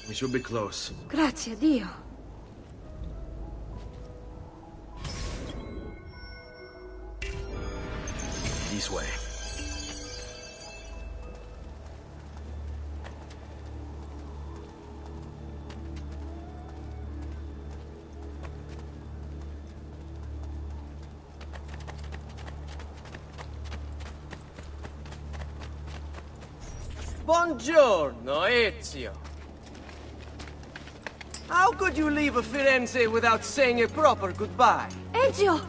We should be close. Grazie a Dio. This way. Buongiorno, Ezio. How could you leave a Firenze without saying a proper goodbye? Ezio!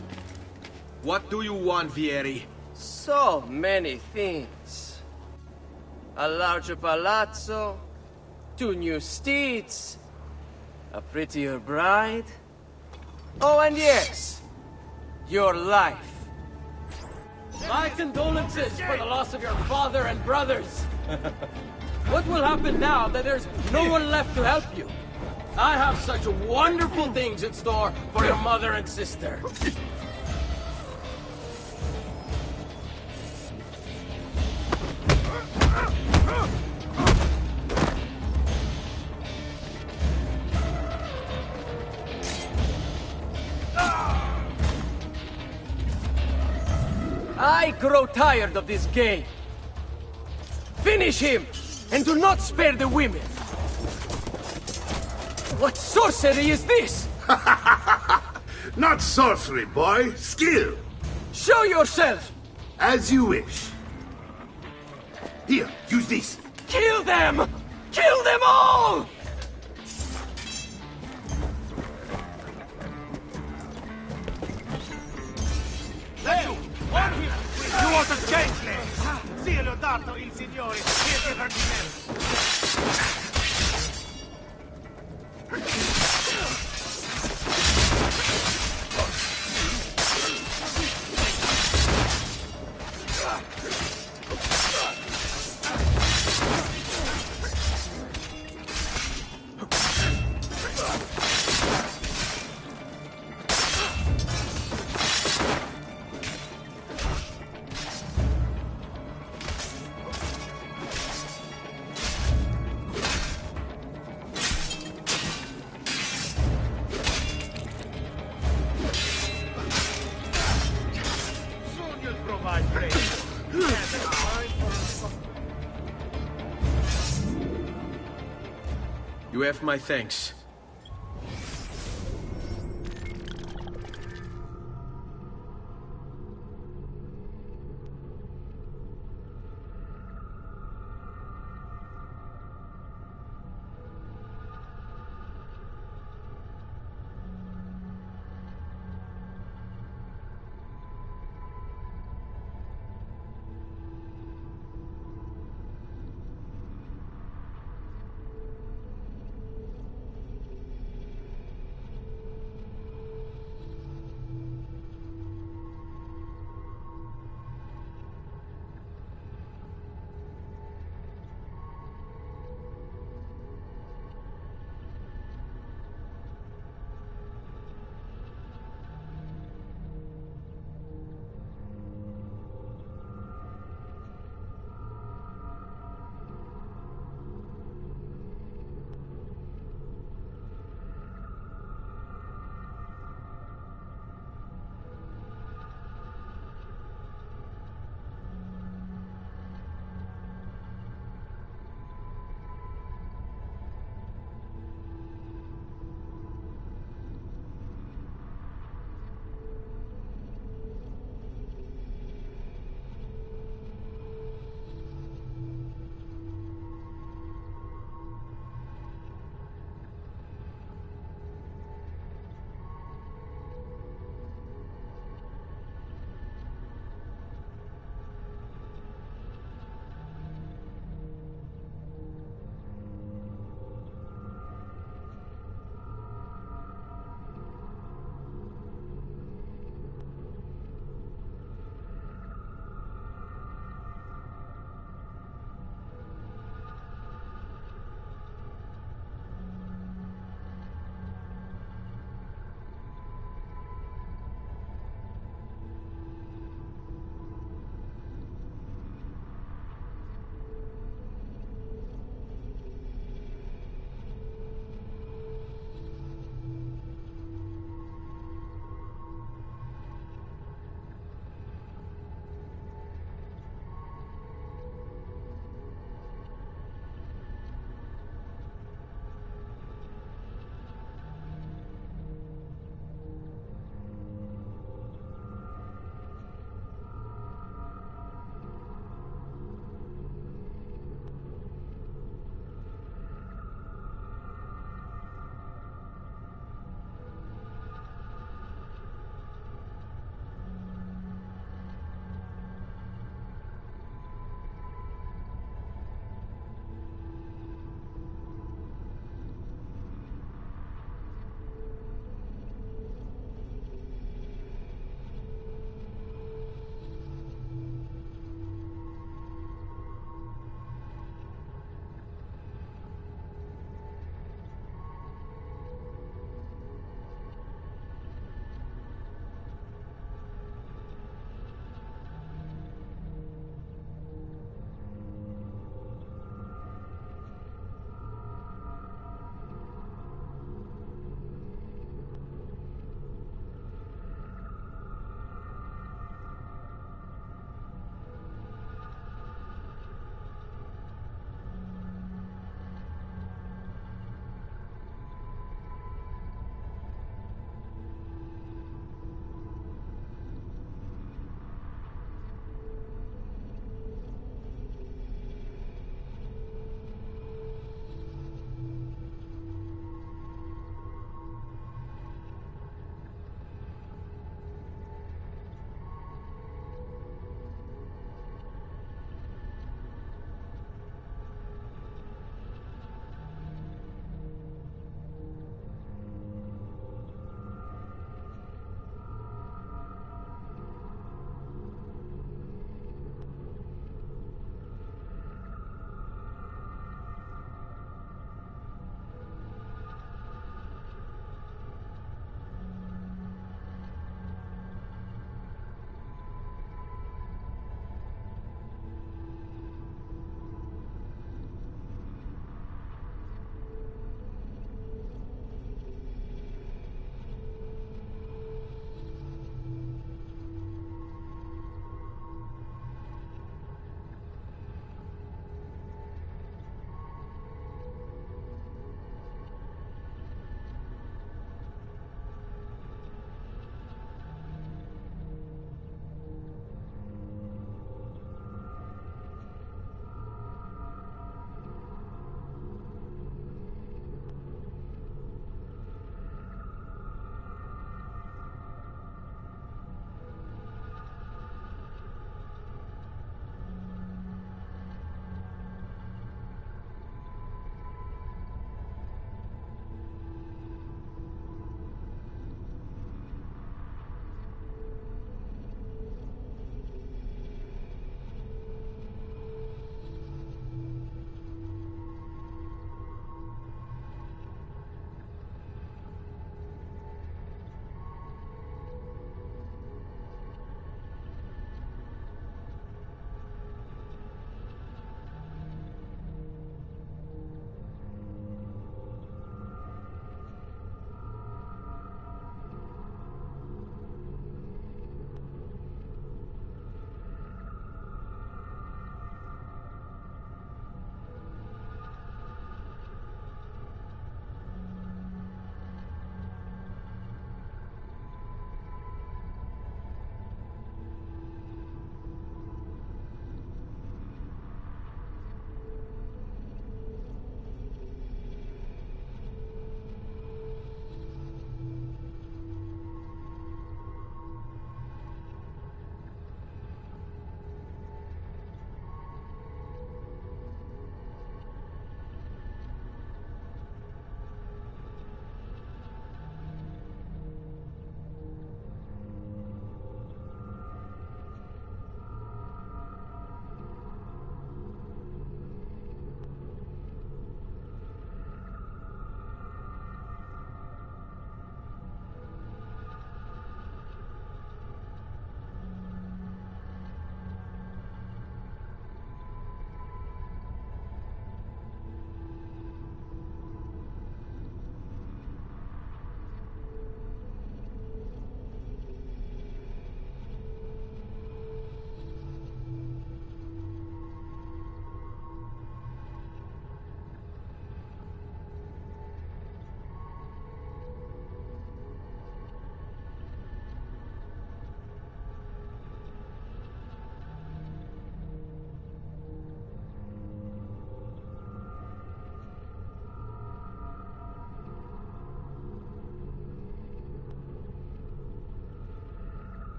What do you want, Vieri? So many things. A larger palazzo, 2 new steeds, a prettier bride. Oh, and yes, your life. My condolences for the loss of your father and brothers. What will happen now that there's no one left to help you? I have such wonderful things in store for your mother and sister. I grow tired of this game. Finish him, and do not spare the women. What sorcery is this? Not sorcery, boy. Skill. Show yourself! As you wish. Here, use this. Kill them! Kill them all! Leo, on him! You want to change me? Cielo dato il Signore, e divertimento. You have my thanks.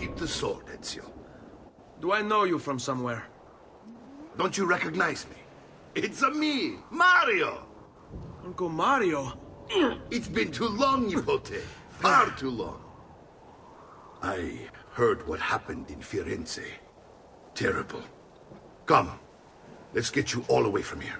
keep the sword, Ezio. Do I know you from somewhere? Don't you recognize me? It's a me, Mario! Uncle Mario? It's been too long, Nipote. Far too long. I heard what happened in Firenze. Terrible. Come, let's get you all away from here.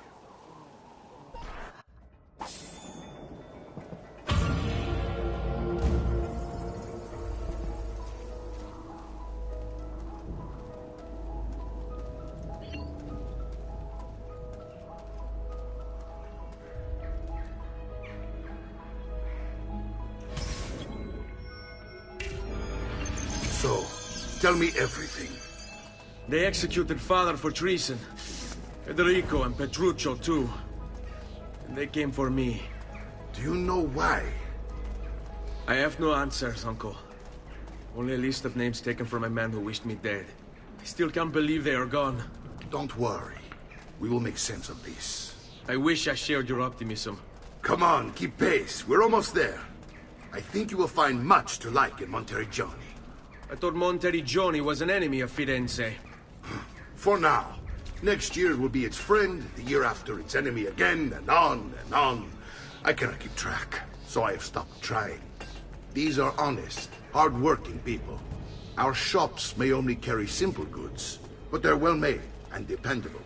So, tell me everything. They executed father for treason. Federico and Petruccio, too. And they came for me. Do you know why? I have no answers, Uncle. Only a list of names taken from a man who wished me dead. I still can't believe they are gone. Don't worry. We will make sense of this. I wish I shared your optimism. Come on, keep pace. We're almost there. I think you will find much to like in Monteriggioni. I thought Monteriggioni was an enemy of Firenze. For now. Next year it will be its friend, the year after its enemy again, and on and on. I cannot keep track, so I have stopped trying. These are honest, hard-working people. Our shops may only carry simple goods, but they're well-made and dependable.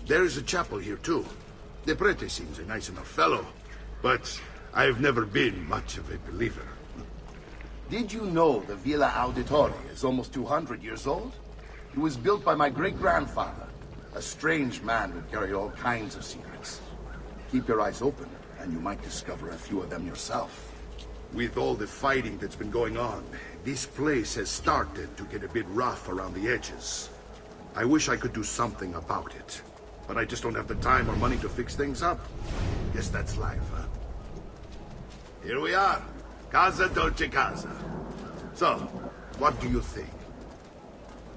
There is a chapel here, too. The prete seems a nice enough fellow, but I have never been much of a believer. Did you know the Villa Auditore is almost 200 years old? It was built by my great-grandfather, a strange man who carried all kinds of secrets. Keep your eyes open, and you might discover a few of them yourself. With all the fighting that's been going on, this place has started to get a bit rough around the edges. I wish I could do something about it, but I just don't have the time or money to fix things up. Guess that's life, huh? Here we are. Casa Dolce Casa. So, what do you think?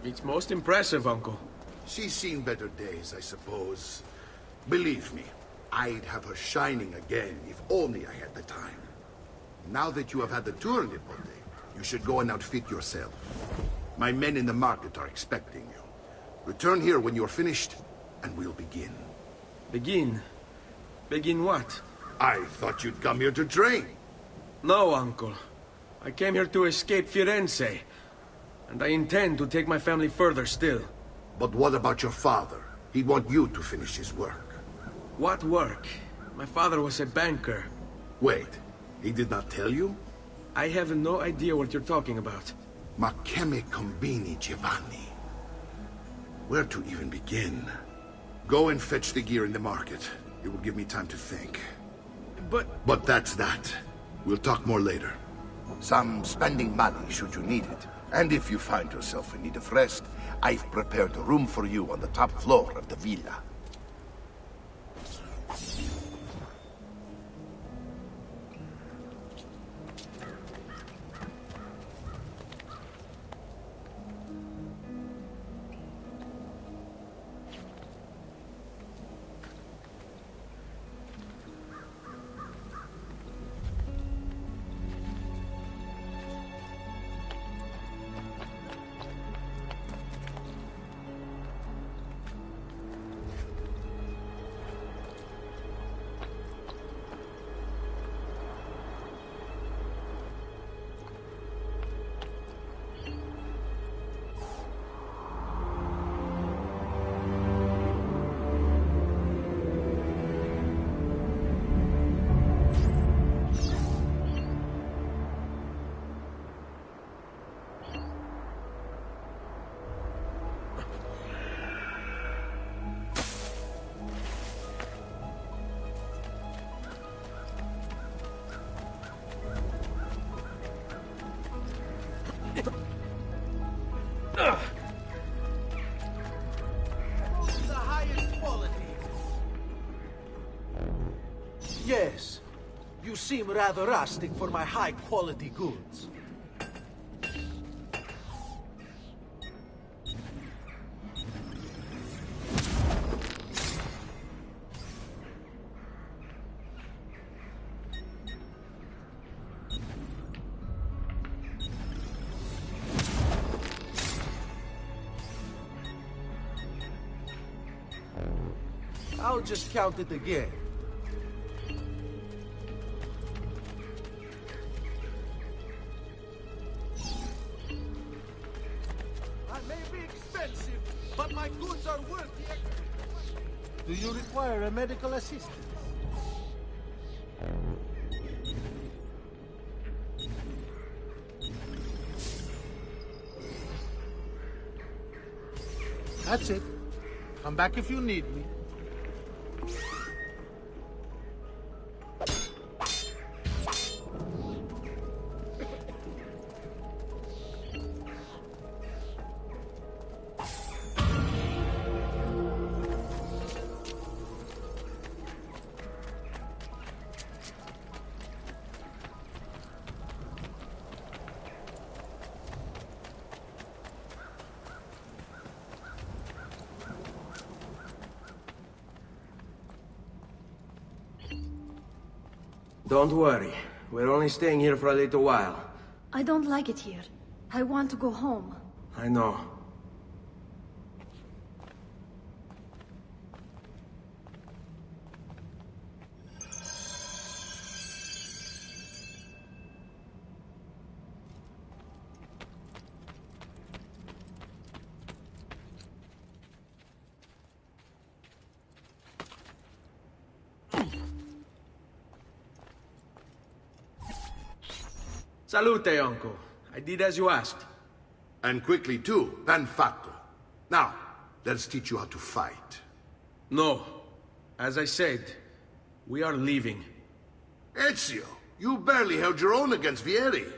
It's most impressive, Uncle. She's seen better days, I suppose. Believe me, I'd have her shining again if only I had the time. Now that you have had the tour, Nipote, you should go and outfit yourself. My men in the market are expecting you. Return here when you're finished, and we'll begin. Begin? Begin what? I thought you'd come here to train. No, Uncle. I came here to escape Firenze. And I intend to take my family further still. But what about your father? He'd want you to finish his work. What work? My father was a banker. Wait, he did not tell you? I have no idea what you're talking about. Ma che me combini, Giovanni? Where to even begin? Go and fetch the gear in the market. It will give me time to think. But that's that. We'll talk more later. Some spending money should you need it. And if you find yourself in need of rest, I've prepared a room for you on the top floor of the villa. The highest quality. Yes. You seem rather rustic for my high-quality goods. I'll just count it again. I may be expensive, but my goods are worth the extra. Do you require a medical assistant? That's it. Come back if you need me. Don't worry. We're only staying here for a little while. I don't like it here. I want to go home. I know. Salute, uncle. I did as you asked. And quickly too, ben fatto. Now, let's teach you how to fight. No. As I said, we are leaving. Ezio, you barely held your own against Vieri.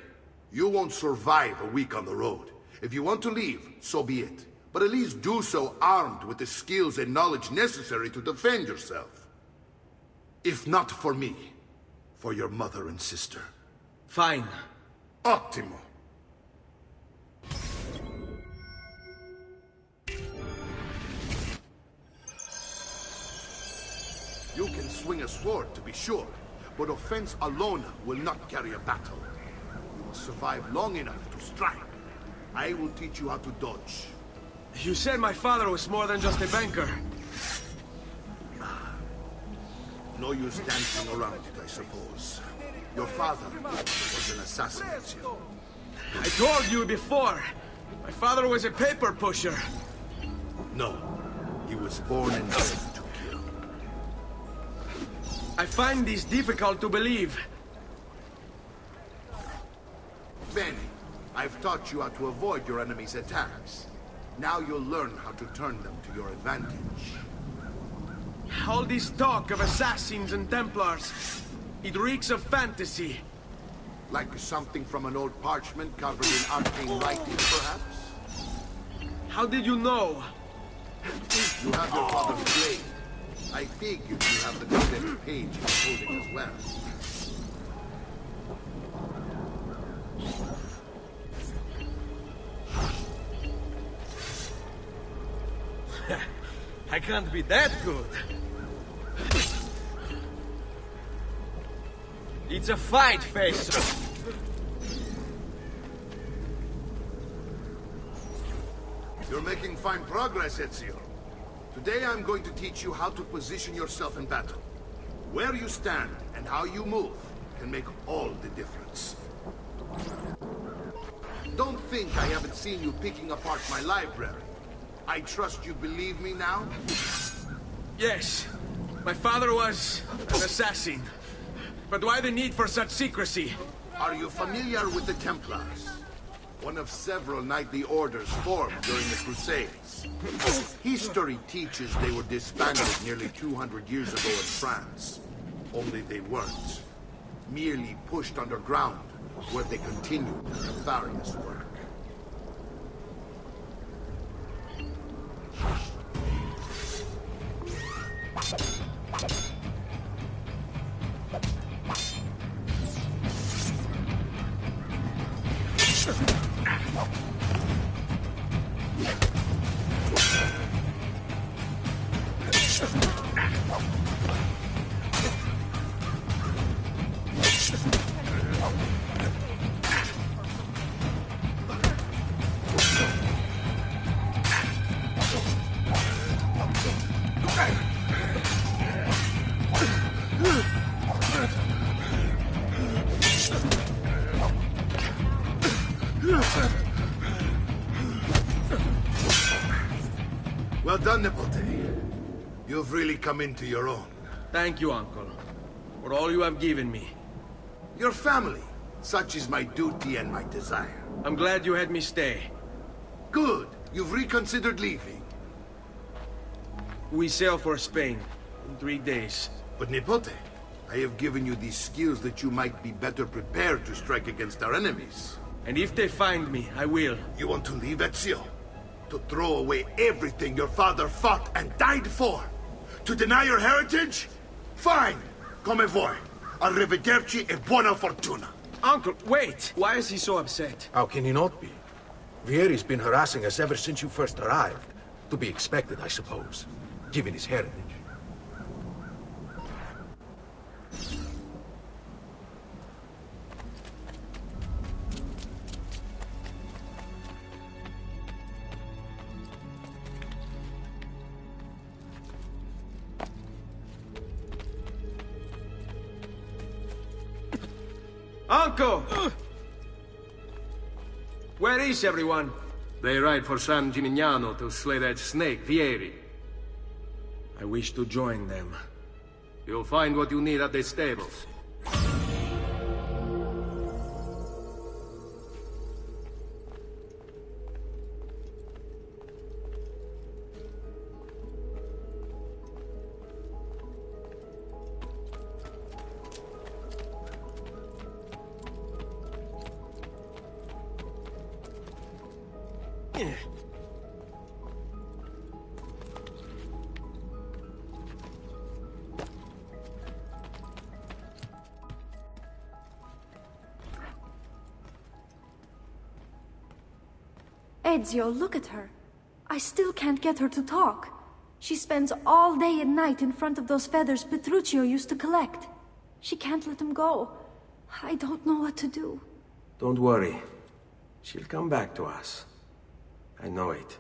You won't survive a week on the road. If you want to leave, so be it. But at least do so armed with the skills and knowledge necessary to defend yourself. If not for me, for your mother and sister. Fine. Ottimo. You can swing a sword, to be sure, but offense alone will not carry a battle. You must survive long enough to strike. I will teach you how to dodge. You said my father was more than just a banker. No use dancing around it, I suppose. Your father was an assassin, Ezio. I told you before. My father was a paper pusher. No, he was born and bred to kill. I find this difficult to believe. Bene, I've taught you how to avoid your enemy's attacks. Now you'll learn how to turn them to your advantage. All this talk of assassins and Templars, it reeks of fantasy. Like something from an old parchment covered in arcane writing, perhaps? How did you know? You have your father's blade. I figured you have the condemned page he's holding as well. I can't be that good. It's a fight, face. You're making fine progress, Ezio. Today I'm going to teach you how to position yourself in battle. Where you stand and how you move can make all the difference. Don't think I haven't seen you picking apart my library. I trust you believe me now? Yes. My father was an assassin. But why the need for such secrecy? Are you familiar with the Templars? One of several knightly orders formed during the Crusades. History teaches they were disbanded nearly 200 years ago in France. Only they weren't. Merely pushed underground, where they continued their nefarious work. You've really come into your own. Thank you, Uncle, for all you have given me. Your family. Such is my duty and my desire. I'm glad you had me stay. Good. You've reconsidered leaving. We sail for Spain in 3 days. But Nipote, I have given you these skills that you might be better prepared to strike against our enemies. And if they find me, I will. You want to leave, Ezio? To throw away everything your father fought and died for? To deny your heritage? Fine! Come vuoi. Arrivederci e buona fortuna. Uncle, wait! Why is he so upset? How can he not be? Vieri's been harassing us ever since you first arrived. To be expected, I suppose, given his heritage. Uncle! Where is everyone? They ride for San Gimignano to slay that snake, Vieri. I wish to join them. You'll find what you need at the stables. Ezio, look at her. I still can't get her to talk. She spends all day and night in front of those feathers Petruchio used to collect. She can't let them go. I don't know what to do. Don't worry. She'll come back to us. I know it.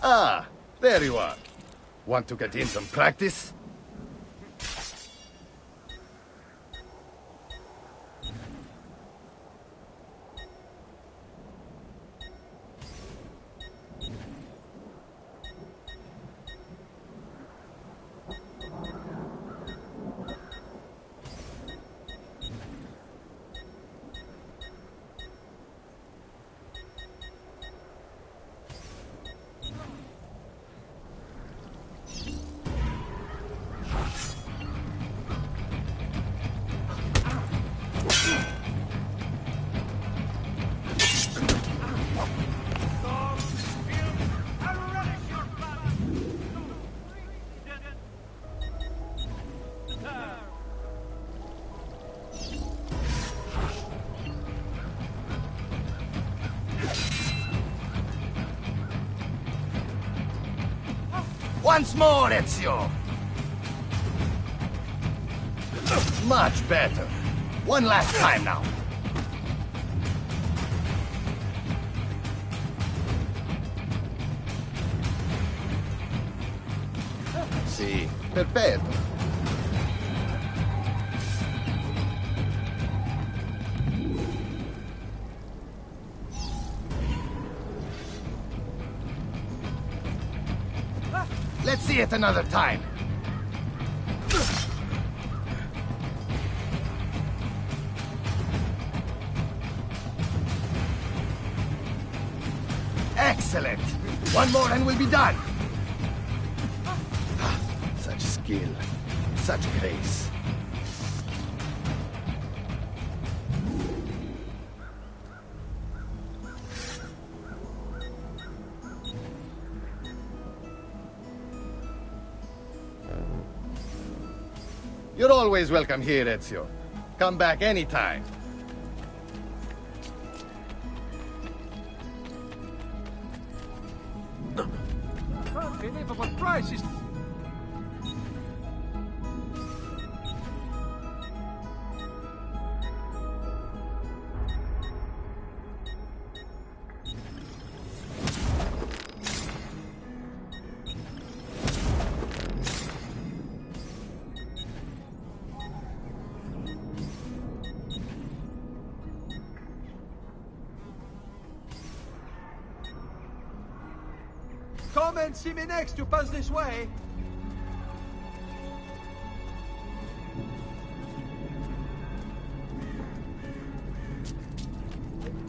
Ah, there you are. Want to get in some practice? Once more, Ezio! Much better. One last time now. Sì, perfetto. Let's see it another time. Excellent. One more and we'll be done. Such skill. Such grace. You're always welcome here, Ezio. Come back anytime. Christ, he's... Come and see me next, you pass this way.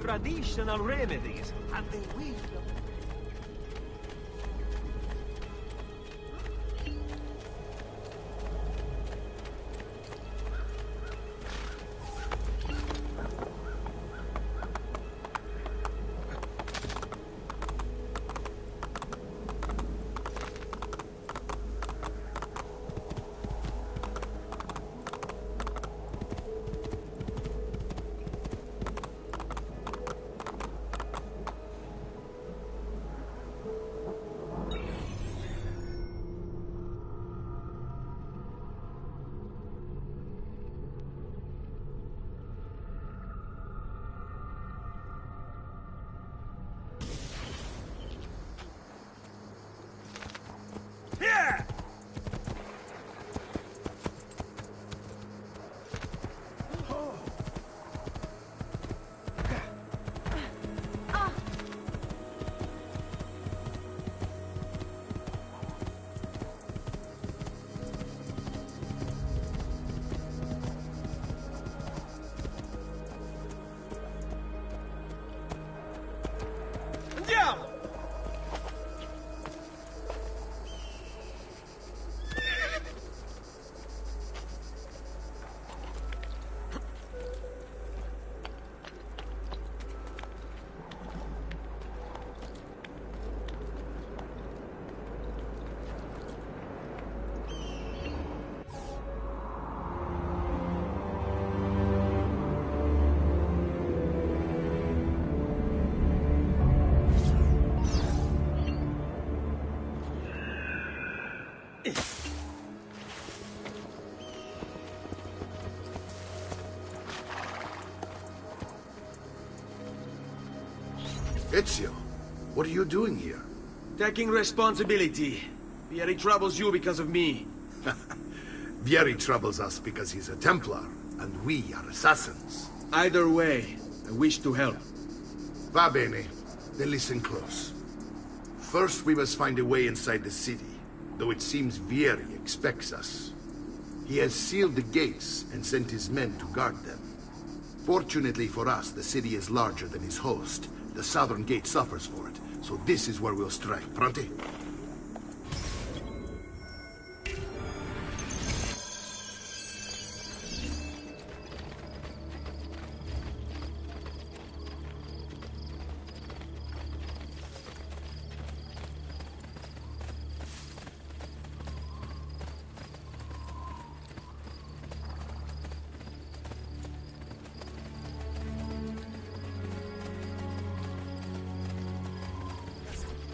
Traditional remedies, and they will. Ezio, what are you doing here? Taking responsibility. Vieri troubles you because of me. Vieri troubles us because he's a Templar, and we are assassins. Either way, I wish to help. Va bene. Then listen close. First, we must find a way inside the city, though it seems Vieri expects us. He has sealed the gates and sent his men to guard them. Fortunately for us, the city is larger than his host. The southern gate suffers for it, so this is where we'll strike. Pronti?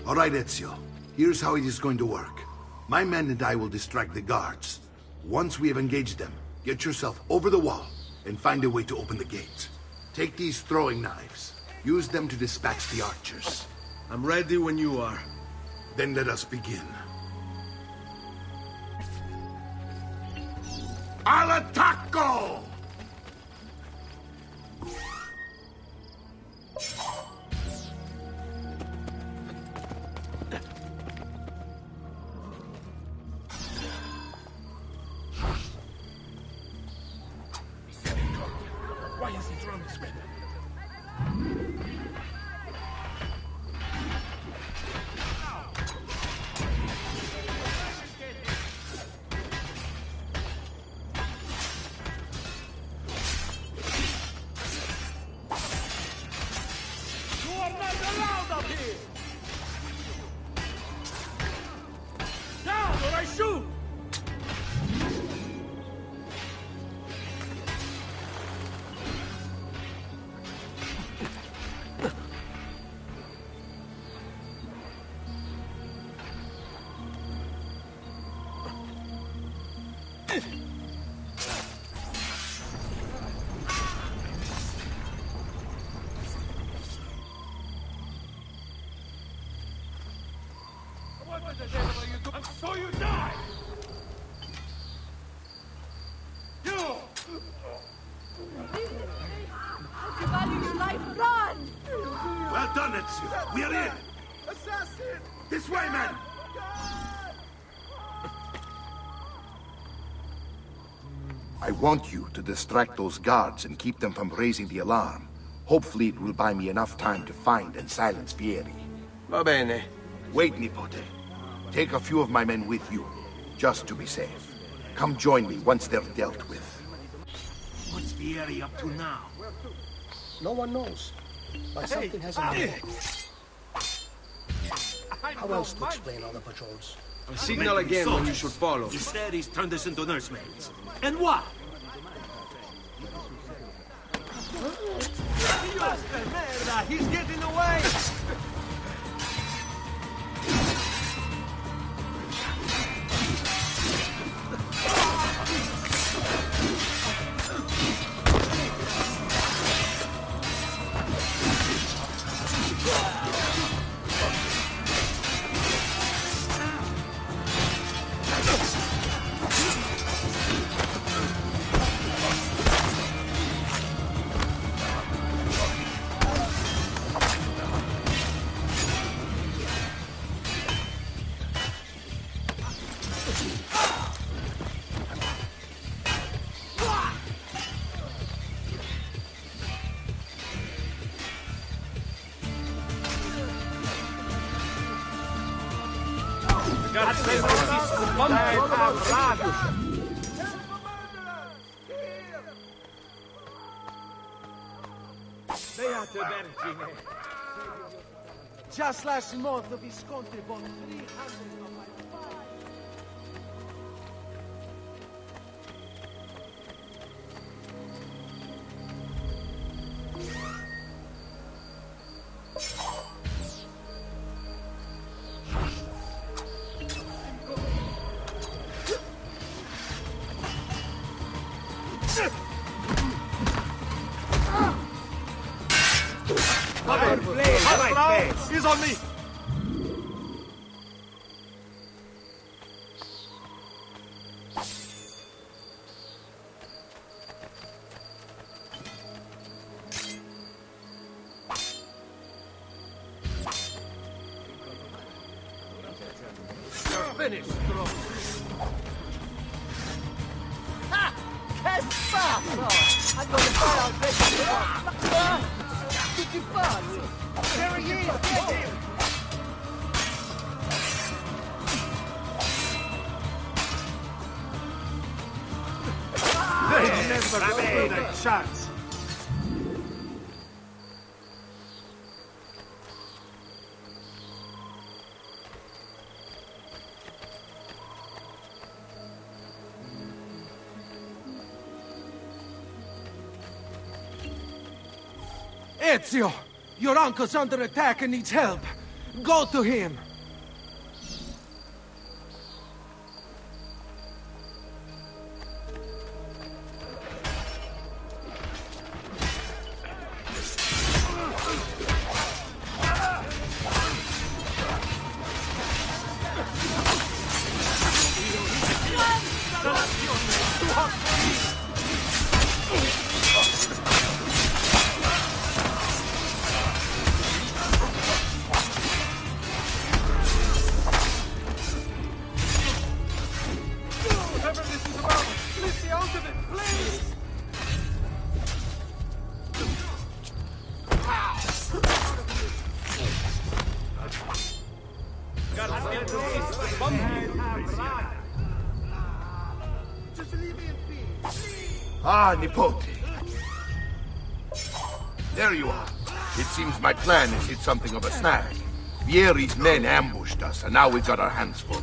All right, Ezio. Here's how it is going to work. My men and I will distract the guards. Once we have engaged them, get yourself over the wall and find a way to open the gate. Take these throwing knives. Use them to dispatch the archers. I'm ready when you are. Then let us begin. Al attacco! Why is he throwing this way? And so you die! You! If you value your life, run! Well done, Ezio. We are in. Assassin! This way, men. I want you to distract those guards and keep them from raising the alarm. Hopefully it will buy me enough time to find and silence Vieri. Va bene. Wait, Nipote. Take a few of my men with you, just to be safe. Come join me once they're dealt with. What's Vieri up to now? No one knows. But something hasn't been done. How else to explain all the patrols? I'll signal again when you should follow. Instead, he's turned us into nursemaids. And what? He's getting away! Beate Vergine! Just last month, the Visconti bought 300 of my He's on me! You're finished, Strong. Ha! Che spazio! I'm going to fire out this. Tutti pazzi! There he is! Get him! They never stood a chance! Ezio! Your uncle's under attack and needs help. Go to him. Ah, Nipote. There you are. It seems my plan has hit something of a snag. Vieri's men ambushed us, and now we've got our hands full.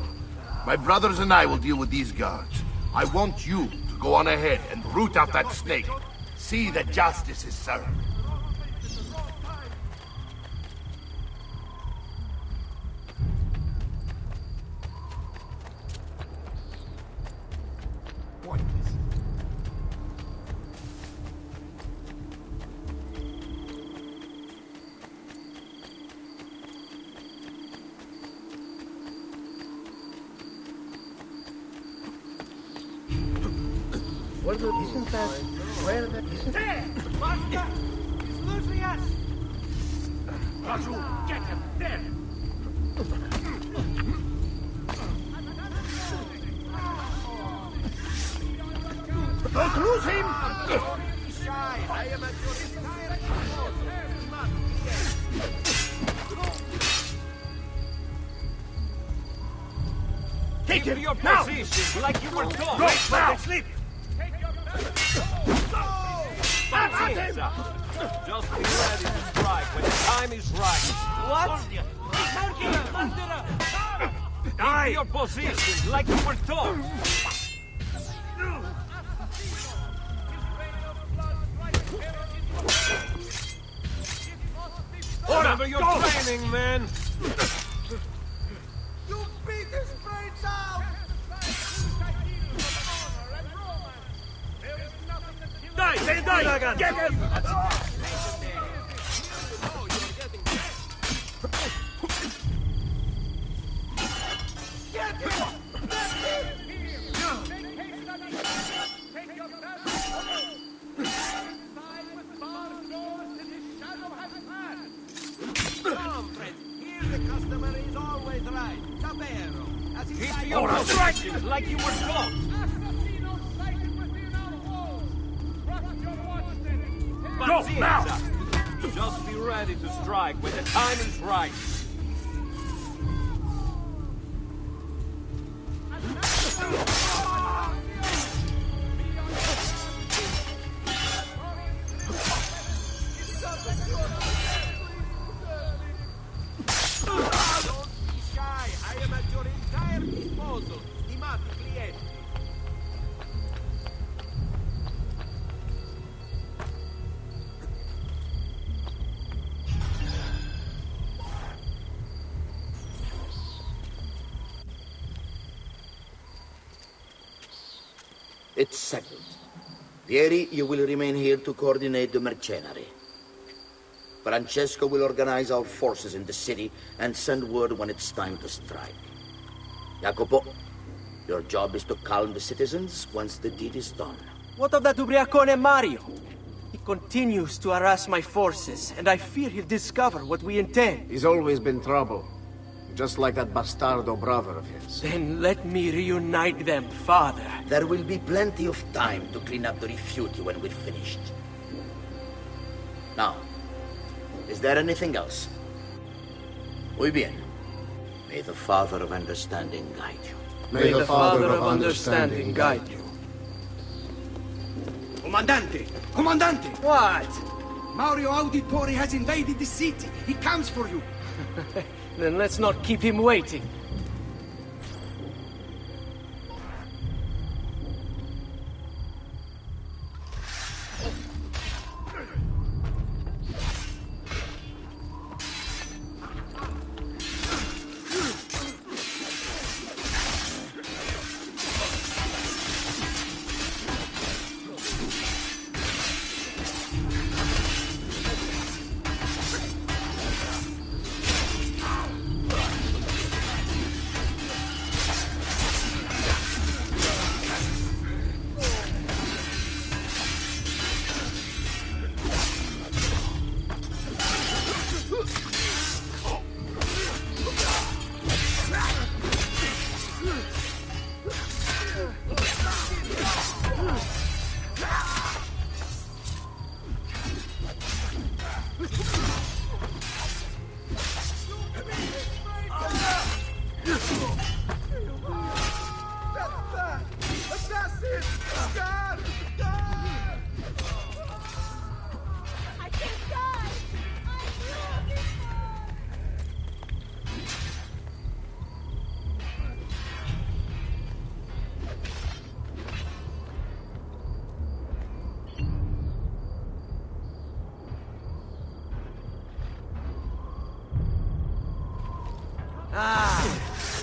My brothers and I will deal with these guards. I want you to go on ahead and root out that snake. See that justice is served. Isn't that where the... There! Basta! He's losing us! Raju, get him! There! Don't lose him! I am at your entire Take him your position like you were told. Go now! Sleep! Pazienza! Just be ready to strike when the time is right. What? Keep your position like you were told. Remember your training, man! You beat his brains out! Die! Get him! Keep your position like you were taught! Go, now! Just be ready to strike when the time is right. It's settled. Vieri, you will remain here to coordinate the mercenary. Francesco will organize our forces in the city and send word when it's time to strike. Jacopo, your job is to calm the citizens once the deed is done. What of that ubriacone Mario? He continues to harass my forces, and I fear he'll discover what we intend. He's always been trouble. Just like that bastardo brother of his. Then let me reunite them, father. There will be plenty of time to clean up the refuge when we're finished. Now, is there anything else? Muy bien. May the Father of Understanding guide you. May the Father of Understanding guide you. Comandante! Comandante! What? Mario Auditore has invaded the city. He comes for you. Then let's not keep him waiting.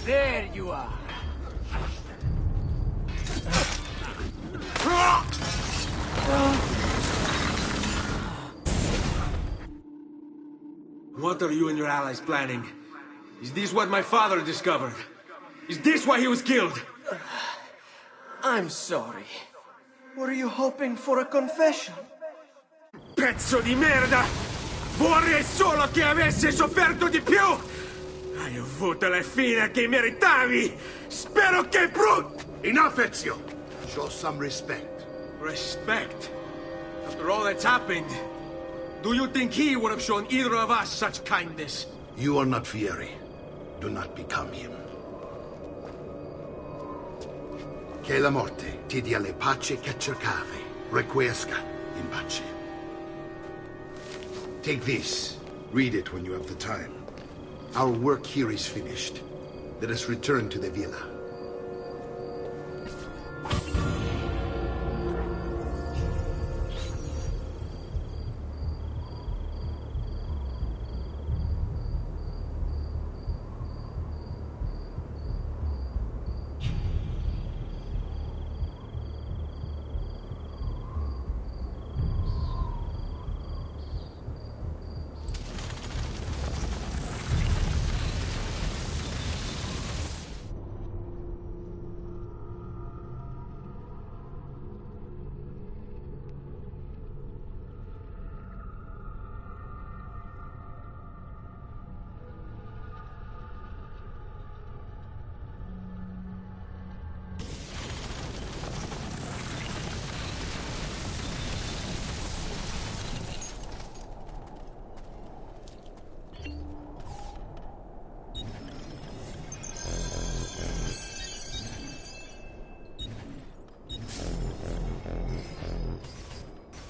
There you are. What are you and your allies planning? Is this what my father discovered? Is this why he was killed? I'm sorry. Were you hoping for a confession? Pezzo di merda! Vorrei solo che avessi sofferto di più! Hai avuto la fine che meritavi! Spero che Enough, Ezio! Show some respect. Respect? After all that's happened, do you think he would have shown either of us such kindness? You are not Fieri. Do not become him. Che la morte ti dia le pace che cercavi. Requiesca in pace. Take this. Read it when you have the time. Our work here is finished. Let us return to the villa.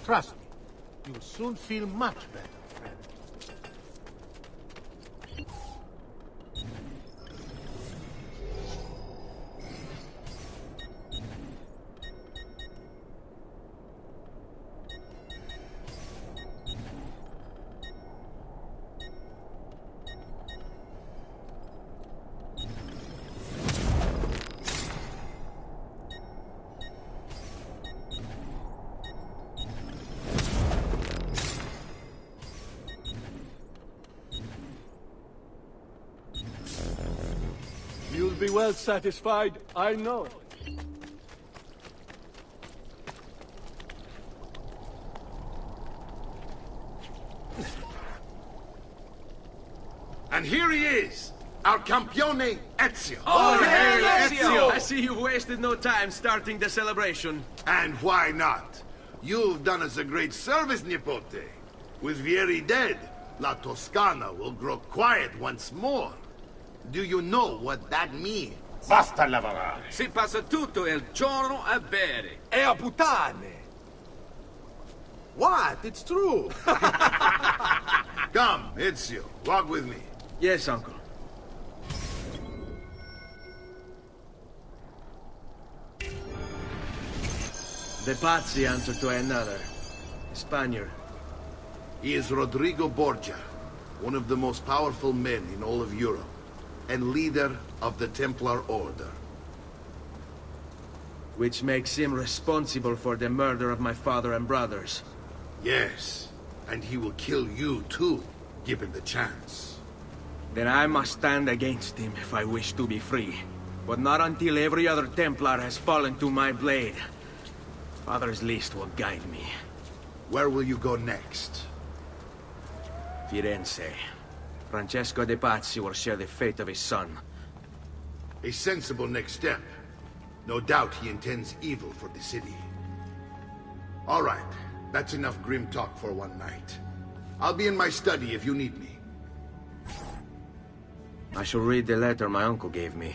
Trust me, you'll soon feel much better, friend. You'll be well satisfied, I know. And here he is, our campione Ezio. Oh, hail Ezio! I see you've wasted no time starting the celebration. And why not? You've done us a great service, Nipote. With Vieri dead, La Toscana will grow quiet once more. Do you know what that means? Basta lavorare. Si passa tutto il giorno a bere. E a puttane! What? It's true! Come, Ezio, walk with me. Yes, uncle. The Pazzi answer to another. Spaniard. He is Rodrigo Borgia, one of the most powerful men in all of Europe, and leader of the Templar Order. Which makes him responsible for the murder of my father and brothers. Yes, and he will kill you too, given the chance. Then I must stand against him if I wish to be free. But not until every other Templar has fallen to my blade. Father's list will guide me. Where will you go next? Firenze. Francesco de Pazzi will share the fate of his son. A sensible next step. No doubt he intends evil for the city. All right, that's enough grim talk for one night. I'll be in my study if you need me. I shall read the letter my uncle gave me.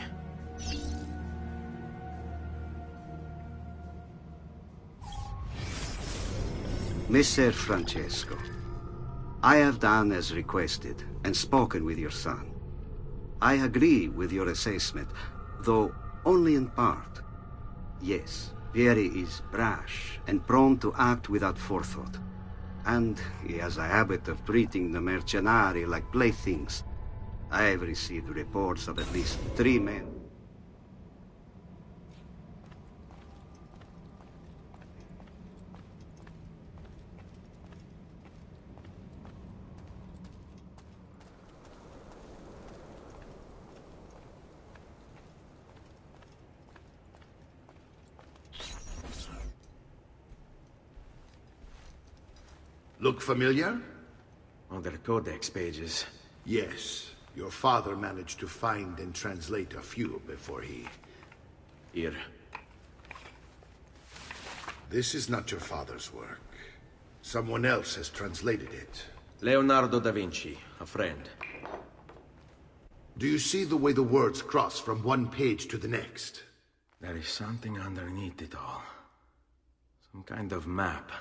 Messer Francesco, I have done as requested and spoken with your son. I agree with your assessment, though only in part. Yes, Vieri is brash and prone to act without forethought. And he has a habit of treating the mercenari like playthings. I have received reports of at least 3 men. Look familiar? On their codex pages. Yes. Your father managed to find and translate a few before he... Here. This is not your father's work. Someone else has translated it. Leonardo da Vinci, a friend. Do you see the way the words cross from one page to the next? There is something underneath it all. Some kind of map.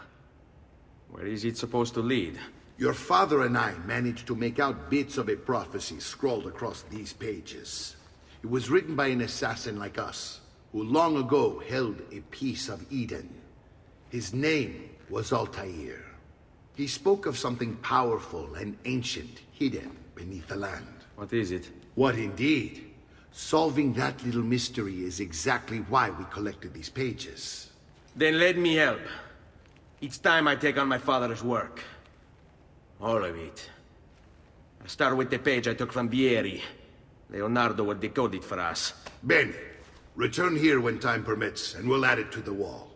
Where is it supposed to lead? Your father and I managed to make out bits of a prophecy scrawled across these pages. It was written by an assassin like us, who long ago held a piece of Eden. His name was Altair. He spoke of something powerful and ancient hidden beneath the land. What is it? What indeed? Solving that little mystery is exactly why we collected these pages. Then let me help. It's time I take on my father's work. All of it. I'll start with the page I took from Vieri. Leonardo will decode it for us. Bene. Return here when time permits, and we'll add it to the wall.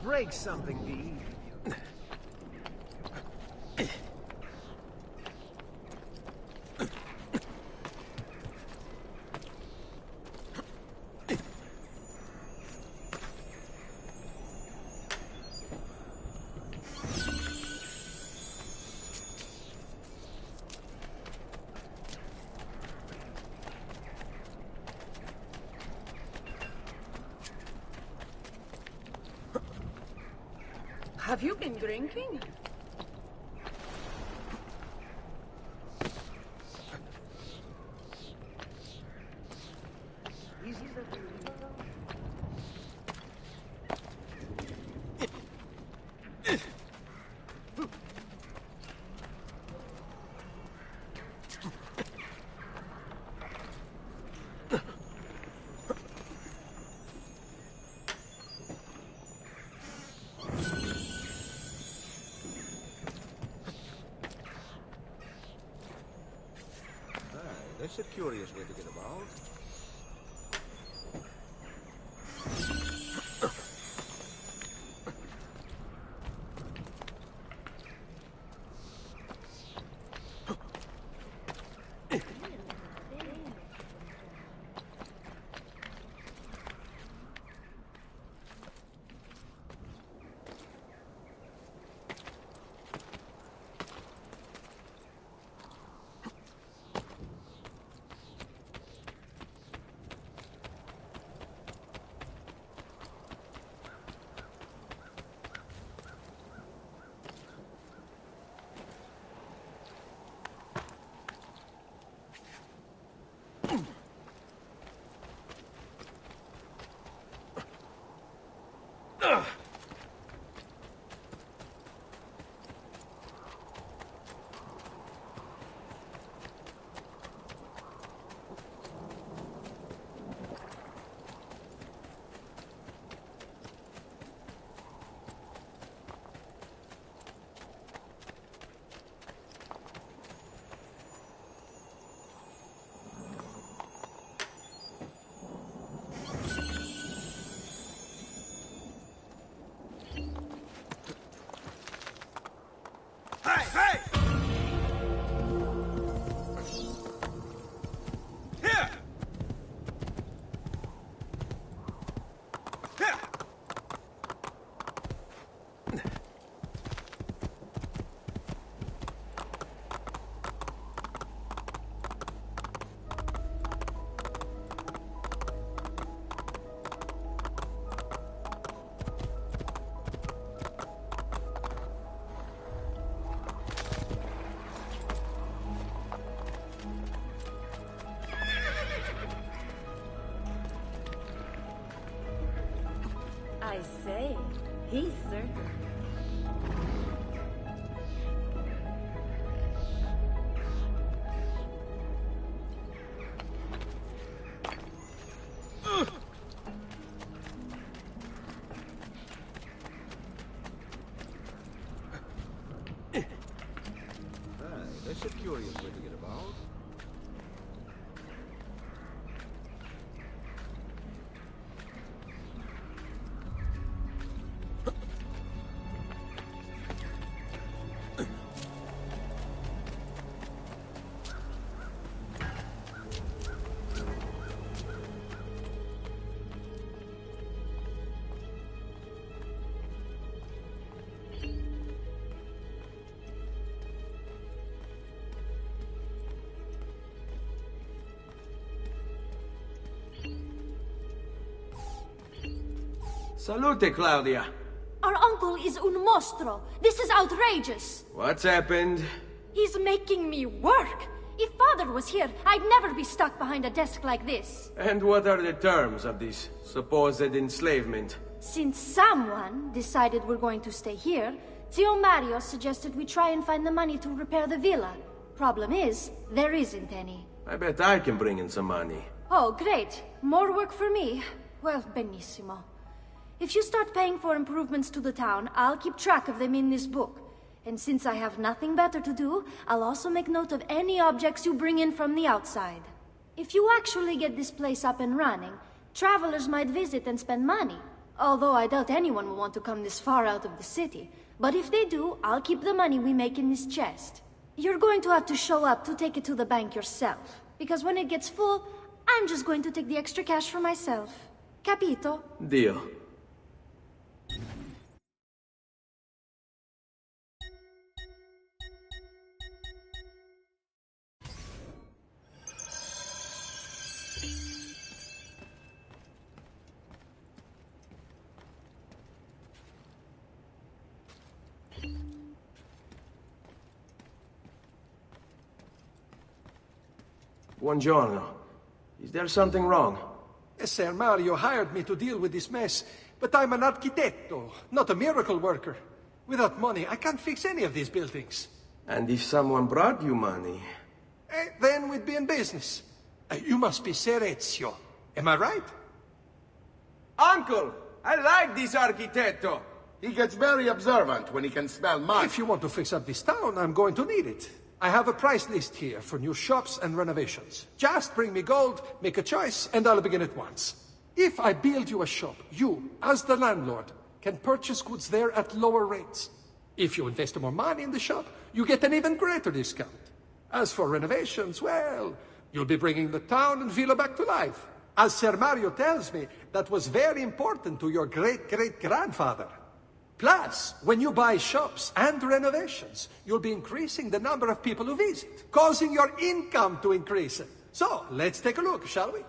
Break something, Dee. Have you been drinking? That's a curious way to get about. Hey, hey! Here! Here! I say, he's certain. That's a curious way to get about. Salute, Claudia. Our uncle is un mostro. This is outrageous. What's happened? He's making me work. If Father was here, I'd never be stuck behind a desk like this. And what are the terms of this supposed enslavement? Since someone decided we're going to stay here, Zio Mario suggested we try and find the money to repair the villa. Problem is, there isn't any. I bet I can bring in some money. Oh, great. More work for me. Well, benissimo. If you start paying for improvements to the town, I'll keep track of them in this book. And since I have nothing better to do, I'll also make note of any objects you bring in from the outside. If you actually get this place up and running, travelers might visit and spend money. Although I doubt anyone will want to come this far out of the city. But if they do, I'll keep the money we make in this chest. You're going to have to show up to take it to the bank yourself. Because when it gets full, I'm just going to take the extra cash for myself. Capito? Deal. Buongiorno. Is there something wrong? Ser Mario hired me to deal with this mess, but I'm an architetto, not a miracle worker. Without money, I can't fix any of these buildings. And if someone brought you money? Then we'd be in business. You must be Ser Ezio. Am I right? Uncle! I like this architetto! He gets very observant when he can smell mud. If you want to fix up this town, I'm going to need it. I have a price list here for new shops and renovations. Just bring me gold, make a choice, and I'll begin at once. If I build you a shop, you, as the landlord, can purchase goods there at lower rates. If you invest more money in the shop, you get an even greater discount. As for renovations, well, you'll be bringing the town and villa back to life. As Ser Mario tells me, that was very important to your great-great-grandfather. Plus, when you buy shops and renovations, you'll be increasing the number of people who visit, causing your income to increase. So, let's take a look, shall we?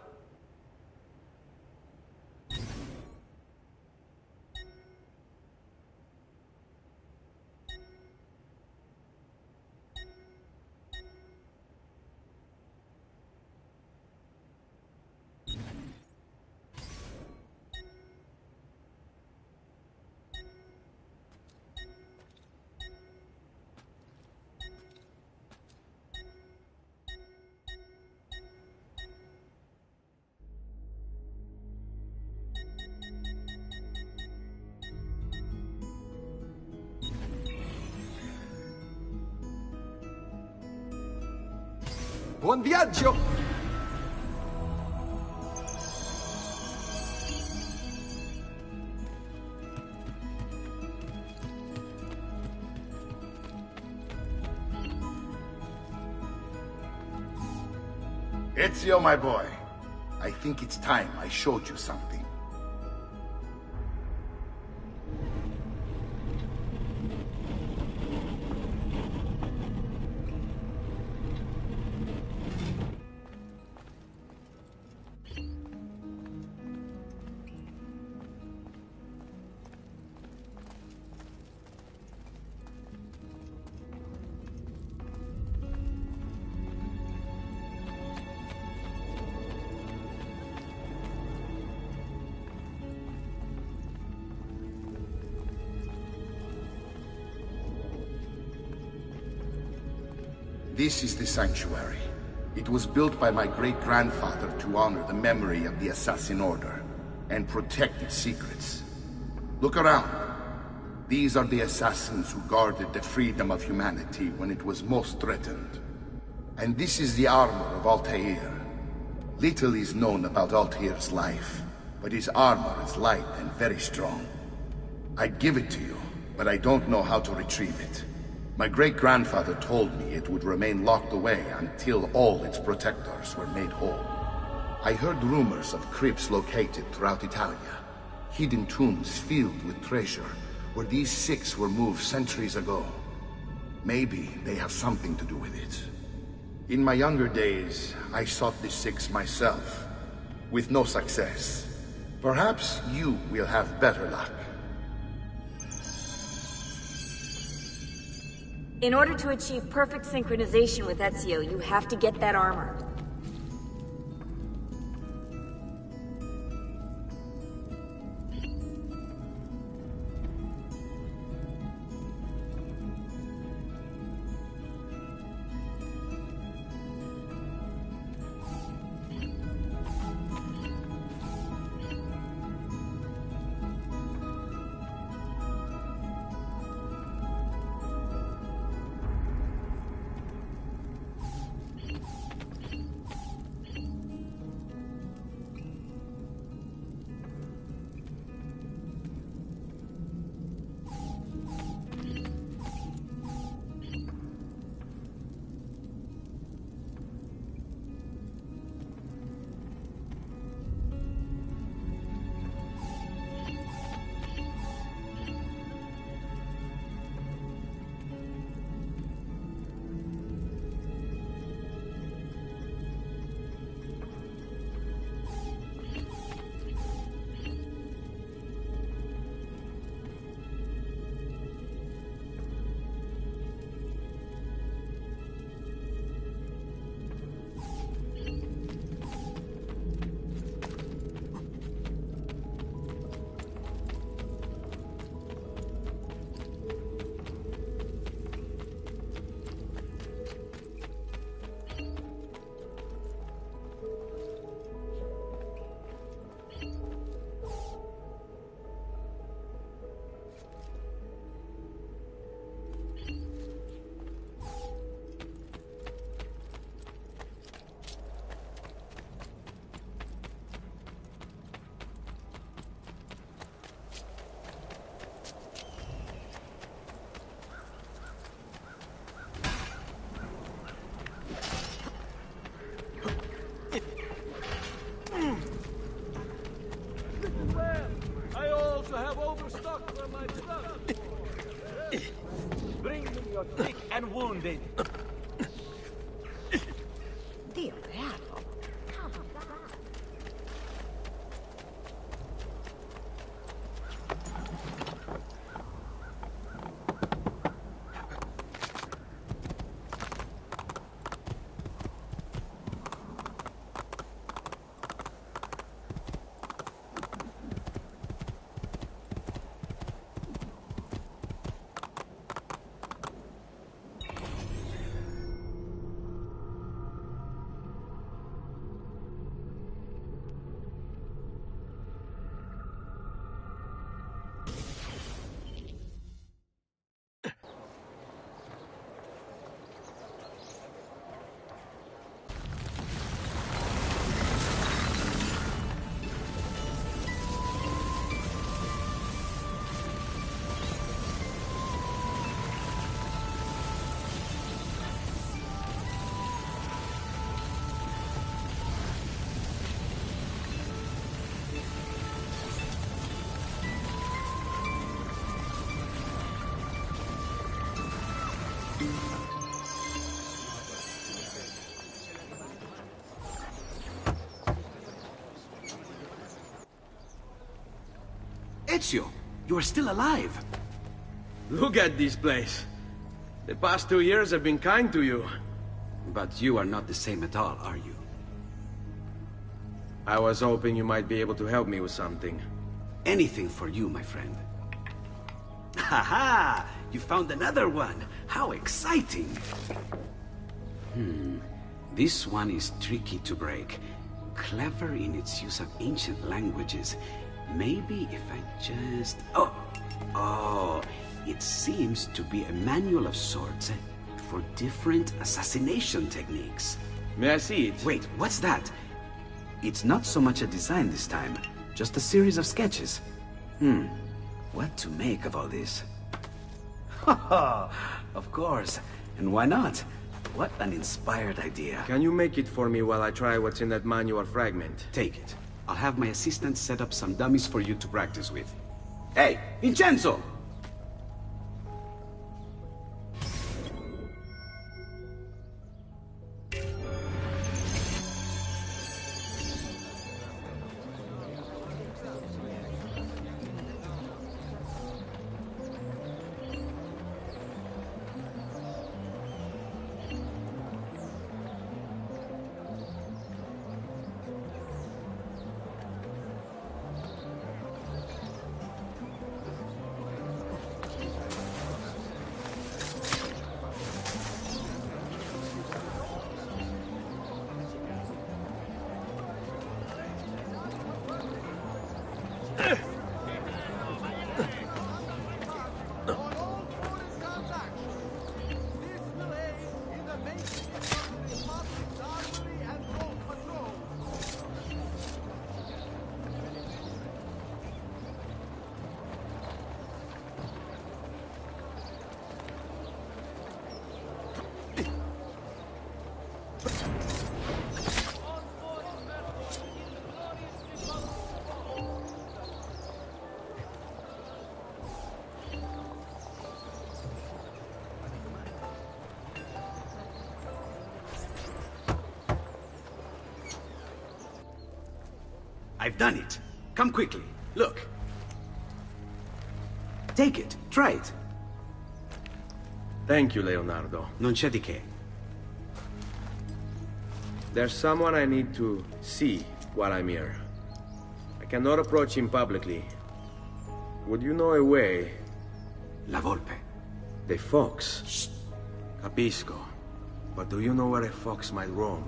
Buon viaggio! Ezio, my boy, I think it's time I showed you something. This is the sanctuary. It was built by my great-grandfather to honor the memory of the Assassin Order and protect its secrets. Look around. These are the assassins who guarded the freedom of humanity when it was most threatened. And this is the armor of Altair. Little is known about Altair's life, but his armor is light and very strong. I'd give it to you, but I don't know how to retrieve it. My great-grandfather told me it would remain locked away until all its protectors were made whole. I heard rumors of crypts located throughout Italia, hidden tombs filled with treasure, where these six were moved centuries ago. Maybe they have something to do with it. In my younger days, I sought the six myself, with no success. Perhaps you will have better luck. In order to achieve perfect synchronization with Ezio, you have to get that armor. And wounded. Dio beato. Ezio, you are still alive. Look at this place. The past 2 years have been kind to you. But you are not the same at all, are you? I was hoping you might be able to help me with something. Anything for you, my friend. Ha-ha! You found another one! How exciting! This one is tricky to break. Clever in its use of ancient languages. Maybe if I just... Oh! It seems to be a manual of sorts for different assassination techniques. May I see it? Wait, what's that? It's not so much a design this time, just a series of sketches. What to make of all this? Of course. And why not? What an inspired idea. Can you make it for me while I try what's in that manual fragment? Take it. I'll have my assistant set up some dummies for you to practice with. Hey, Vincenzo! I've done it. Come quickly. Look. Take it. Try it. Thank you, Leonardo. Non c'è di che. There's someone I need to see while I'm here. I cannot approach him publicly. Would you know a way? La Volpe. The fox. Shh. Capisco. But do you know where a fox might roam?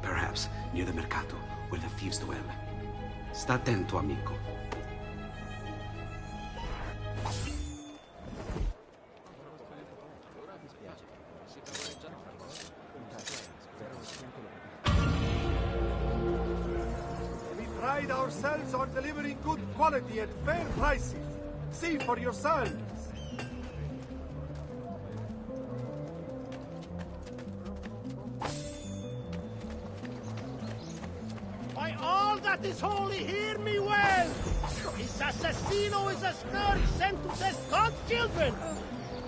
Perhaps near the Mercato, where the thieves dwell. Sta attento, amico. We pride ourselves on delivering good quality at fair prices. See for yourselves. By all that is holy, hear me well! This assassino is a scourge sent to test God's children!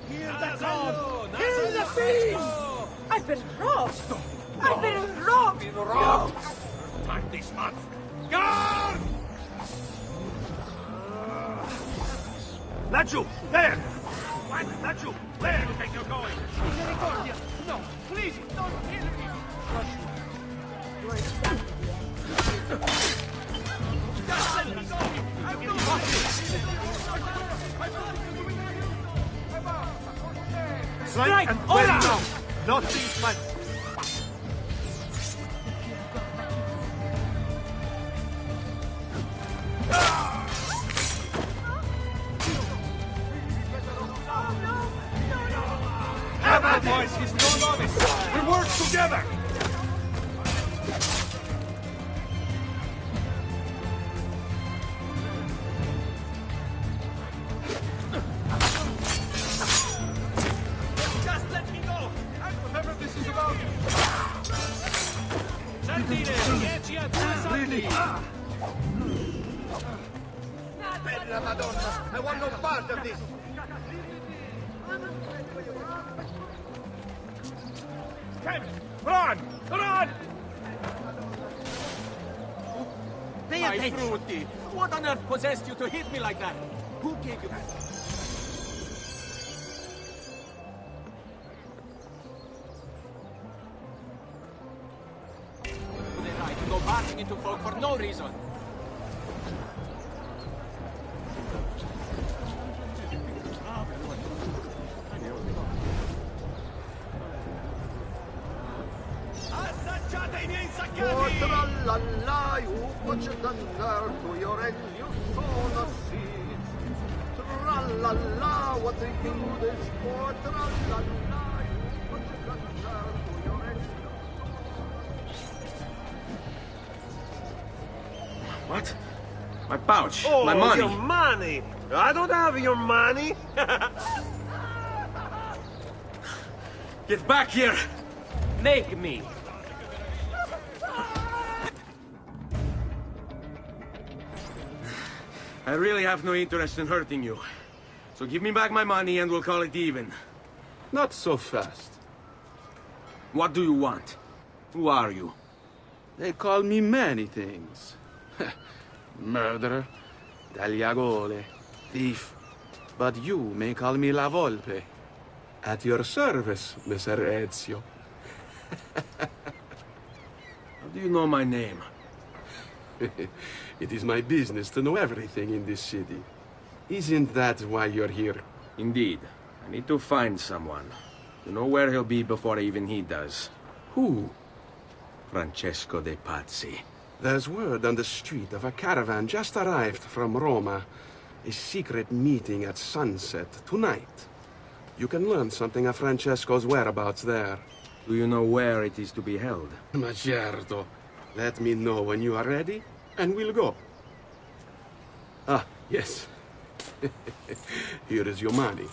Hear the God! Hear the fiend! I've been robbed! I've been robbed! Been robbed! Time this month! Guard! Laggiù! There! What? Laggiù! Where do you think you're going? Misericordia! No! Please, don't kill me! Just let me go! I will not Strike and well now! Not these men! Have at boys! He's no novice! We work together! Just let me go! Whatever this is about! Really? Bella Madonna! I want no part of this! Come! Run! Run! Pay attention. Frutti! What on earth possessed you to hit me like that? Who gave you that? The right to go barging into folk for no reason. Assaggiate i miei saccati! What they do this for? What? My pouch. Oh, my money. Your money! I don't have your money! Get back here! Make me. I really have no interest in hurting you. So give me back my money and we'll call it even. Not so fast. What do you want? Who are you? They call me many things. Murderer, tagliagole, thief. But you may call me La Volpe. At your service, Mr. Ezio. How do you know my name? It is my business to know everything in this city. Isn't that why you're here? Indeed. I need to find someone. To know where he'll be before even he does. Who? Francesco de Pazzi. There's word on the street of a caravan just arrived from Roma. A secret meeting at sunset tonight. You can learn something of Francesco's whereabouts there. Do you know where it is to be held? Ma certo. Let me know when you are ready, and we'll go. Ah, yes. Here is your money.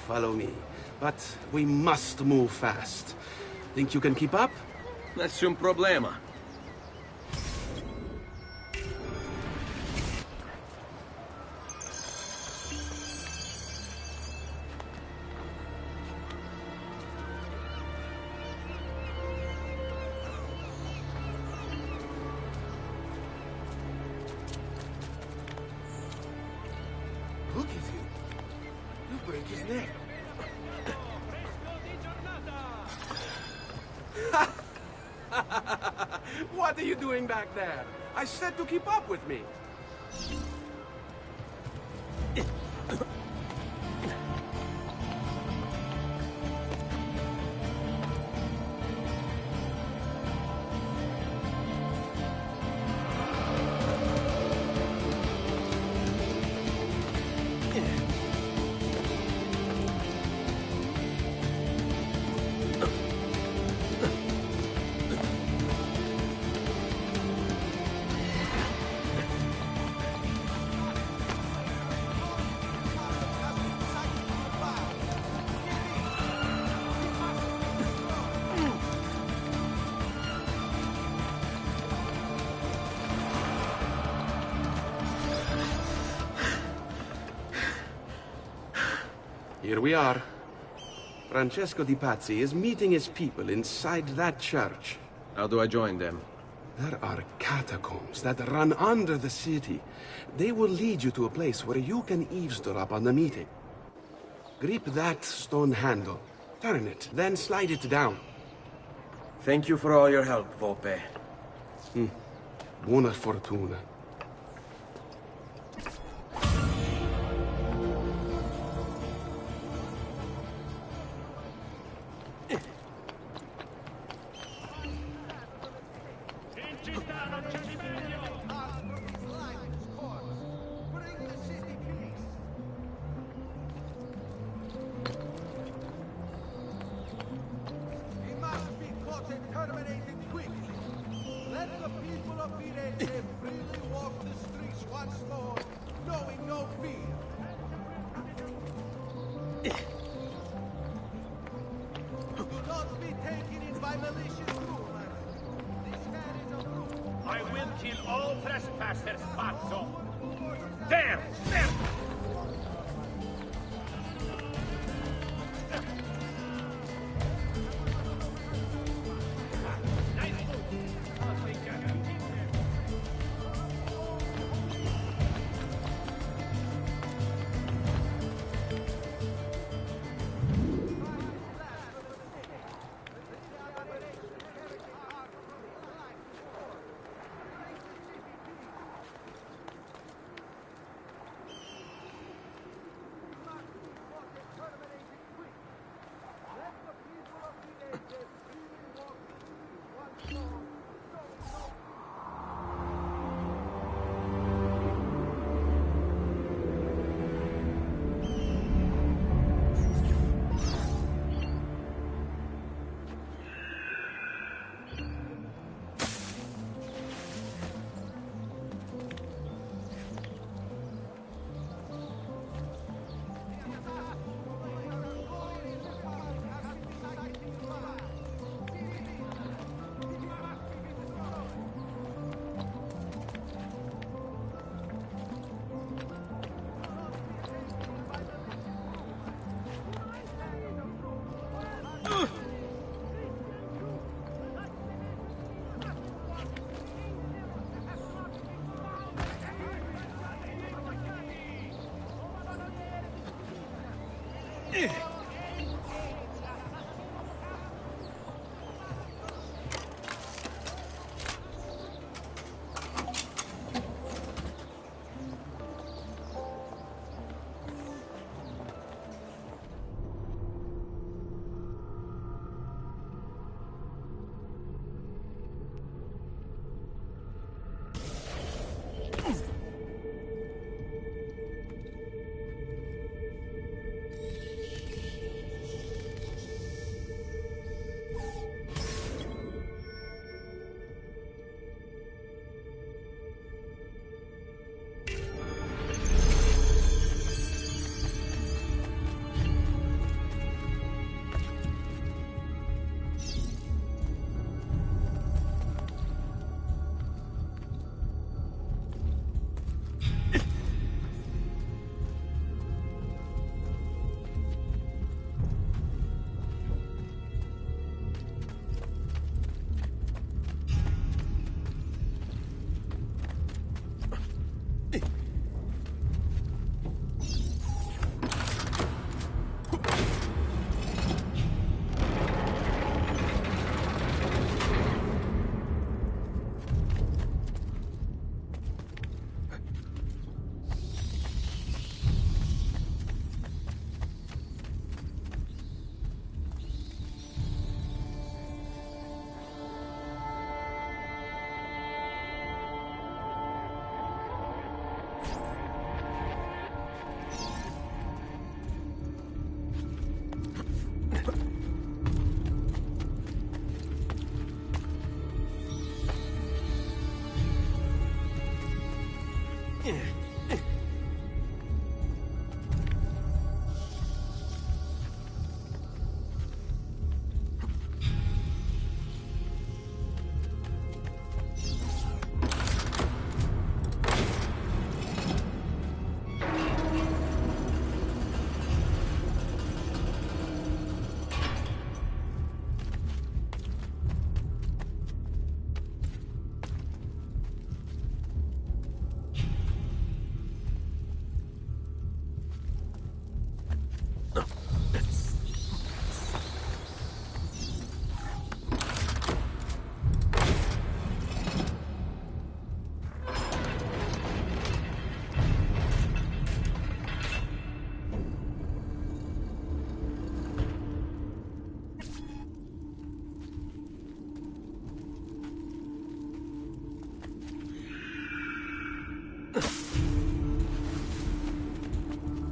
Follow me. But we must move fast. Think you can keep up? Nessun problema. Look at you. You break his neck. What are you doing back there? I said to keep up with me. Here we are. Francesco Di Pazzi is meeting his people inside that church. How do I join them? There are catacombs that run under the city. They will lead you to a place where you can eavesdrop on the meeting. Grip that stone handle. Turn it, then slide it down. Thank you for all your help, Volpe. Buona fortuna. I will kill all trespassers, Pazzo! There! There!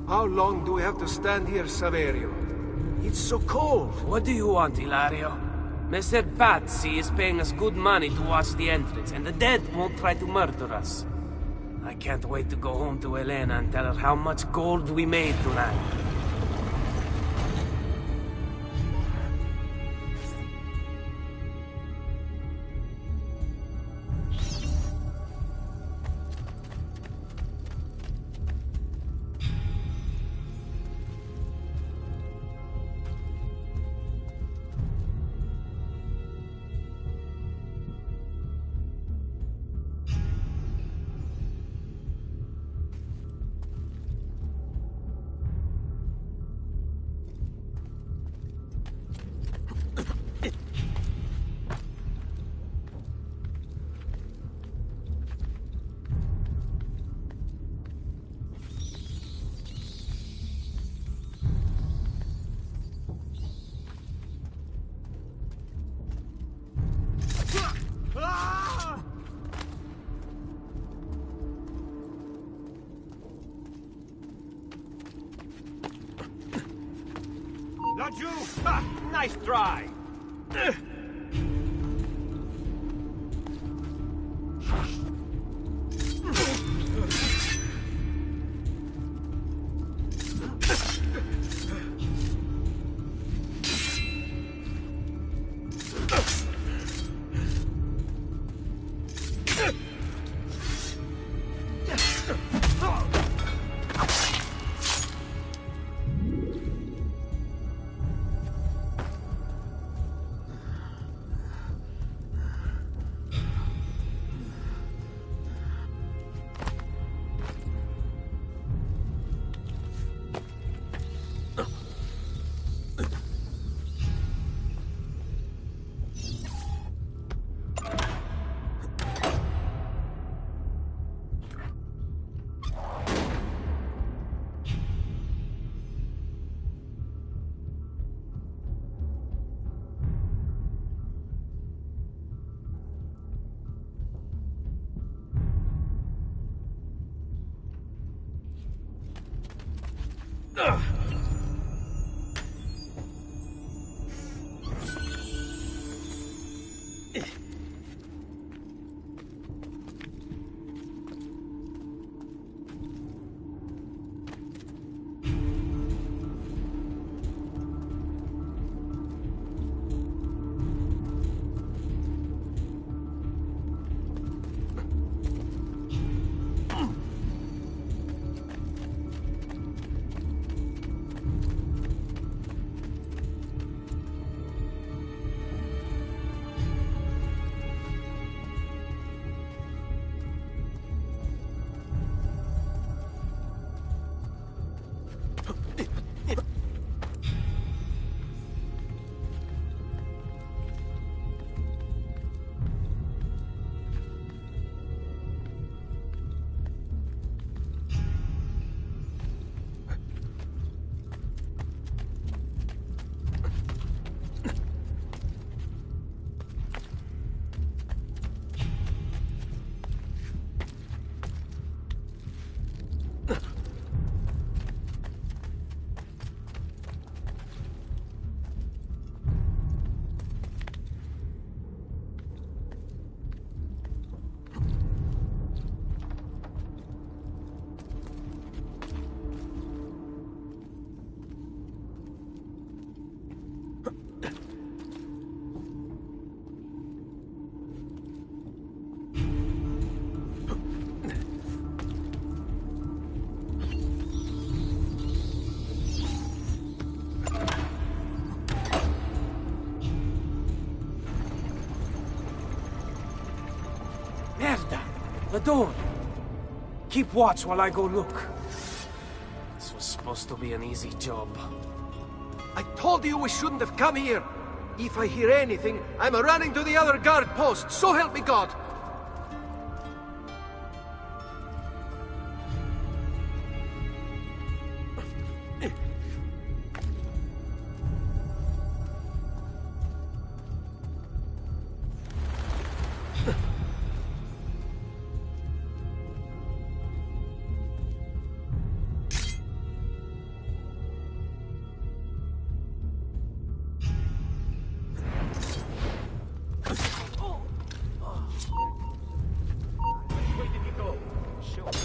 How long do we have to stand here, Saverio? It's so cold. What do you want, Hilario? Messer Pazzi is paying us good money to watch the entrance, and the dead won't try to murder us. I can't wait to go home to Elena and tell her how much gold we made tonight. Laggiù! Ah, nice try! The door! Keep watch while I go look. This was supposed to be an easy job. I told you we shouldn't have come here. If I hear anything, I'm running to the other guard post. So help me God.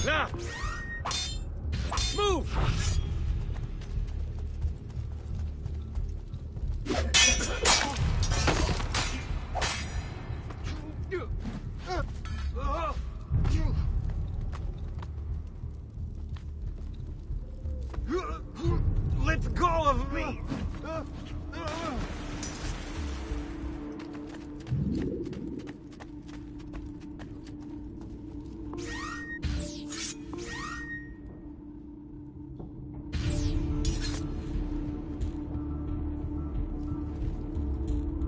Now! Move! Let go of me!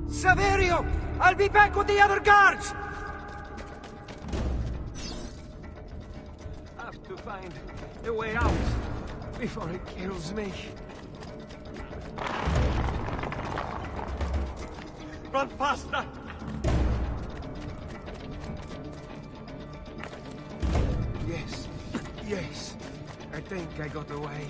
Saverio! I'll be back with the other guards! Have to find a way out before it kills me. Run faster! Yes, yes. I think I got away.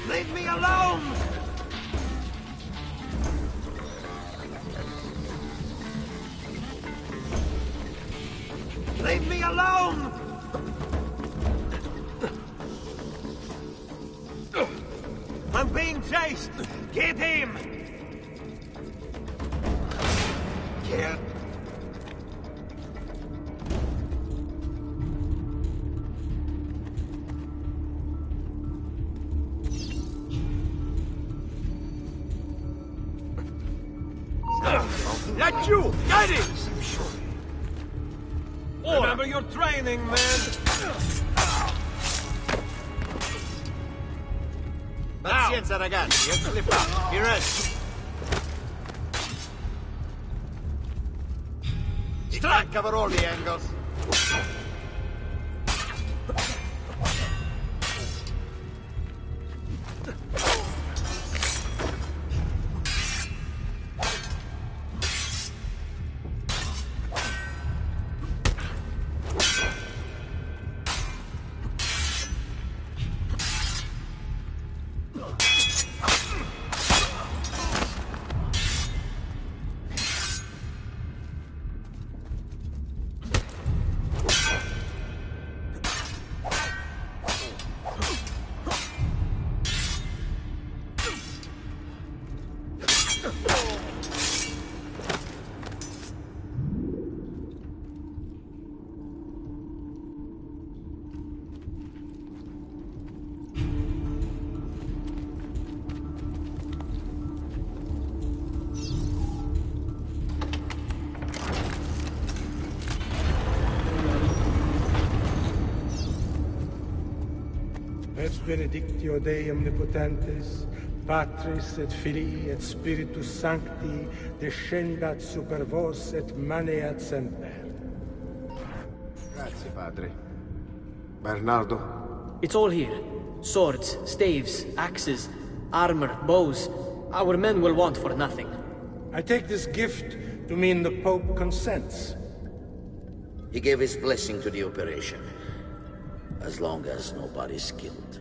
Leave me alone! Leave me alone! I'm being chased! Get him! Get... That you! Get it! Remember your training, man! Pazienza, ragazzi, eccoli qua. Be ready. Strike cavaroli, Angus. Et benedictio Dei omnipotentes, Patris et Filii et Spiritus Sancti, descendat super vos et maneat semper. Grazie, padre. Bernardo? It's all here. Swords, staves, axes, armor, bows. Our men will want for nothing. I take this gift to mean the Pope consents. He gave his blessing to the operation. As long as nobody's killed.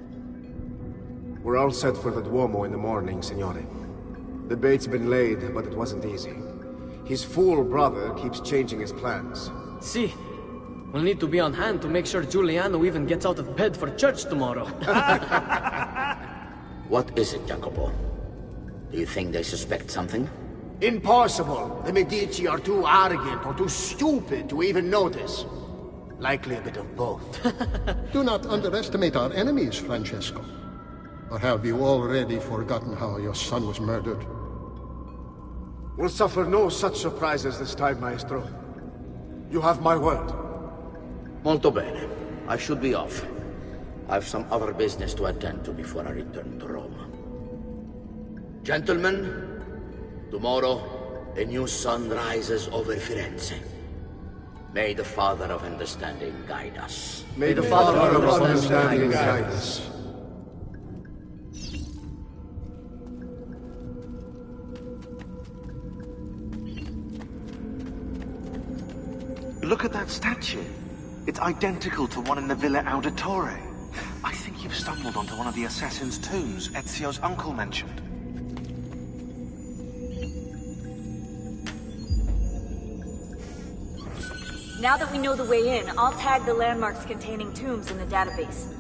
We're all set for the Duomo in the morning, Signore. The bait's been laid, but it wasn't easy. His fool brother keeps changing his plans. See, we'll need to be on hand to make sure Giuliano even gets out of bed for church tomorrow. What is it, Jacopo? Do you think they suspect something? Impossible. The Medici are too arrogant or too stupid to even notice. Likely a bit of both. Do not underestimate our enemies, Francesco. Or have you already forgotten how your son was murdered? We'll suffer no such surprises this time, Maestro. You have my word. Molto bene. I should be off. I've some other business to attend to before I return to Rome. Gentlemen, tomorrow a new sun rises over Firenze. May the Father of Understanding guide us. May the Father of Understanding guide us. Look at that statue. It's identical to one in the Villa Auditore. I think you've stumbled onto one of the assassin's tombs Ezio's uncle mentioned. Now that we know the way in, I'll tag the landmarks containing tombs in the database.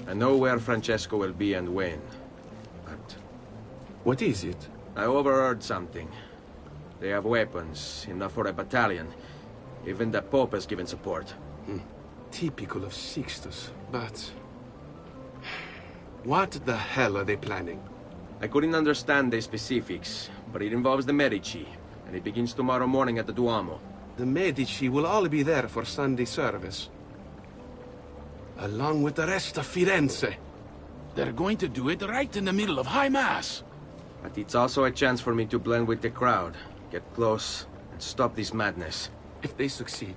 I know where Francesco will be and when, but... What is it? I overheard something. They have weapons, enough for a battalion. Even the Pope has given support. Typical of Sixtus, but... What the hell are they planning? I couldn't understand the specifics, but it involves the Medici, and it begins tomorrow morning at the Duomo. The Medici will all be there for Sunday service. Along with the rest of Firenze. They're going to do it right in the middle of High Mass. But it's also a chance for me to blend with the crowd, get close, and stop this madness. If they succeed,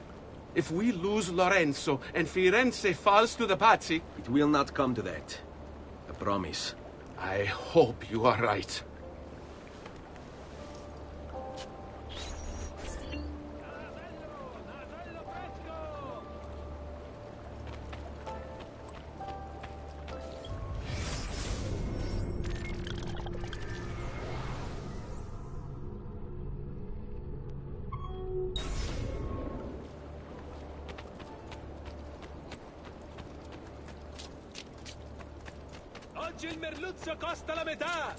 if we lose Lorenzo and Firenze falls to the Pazzi... It will not come to that. I promise. I hope you are right. Oggi il merluzzo costa la metà!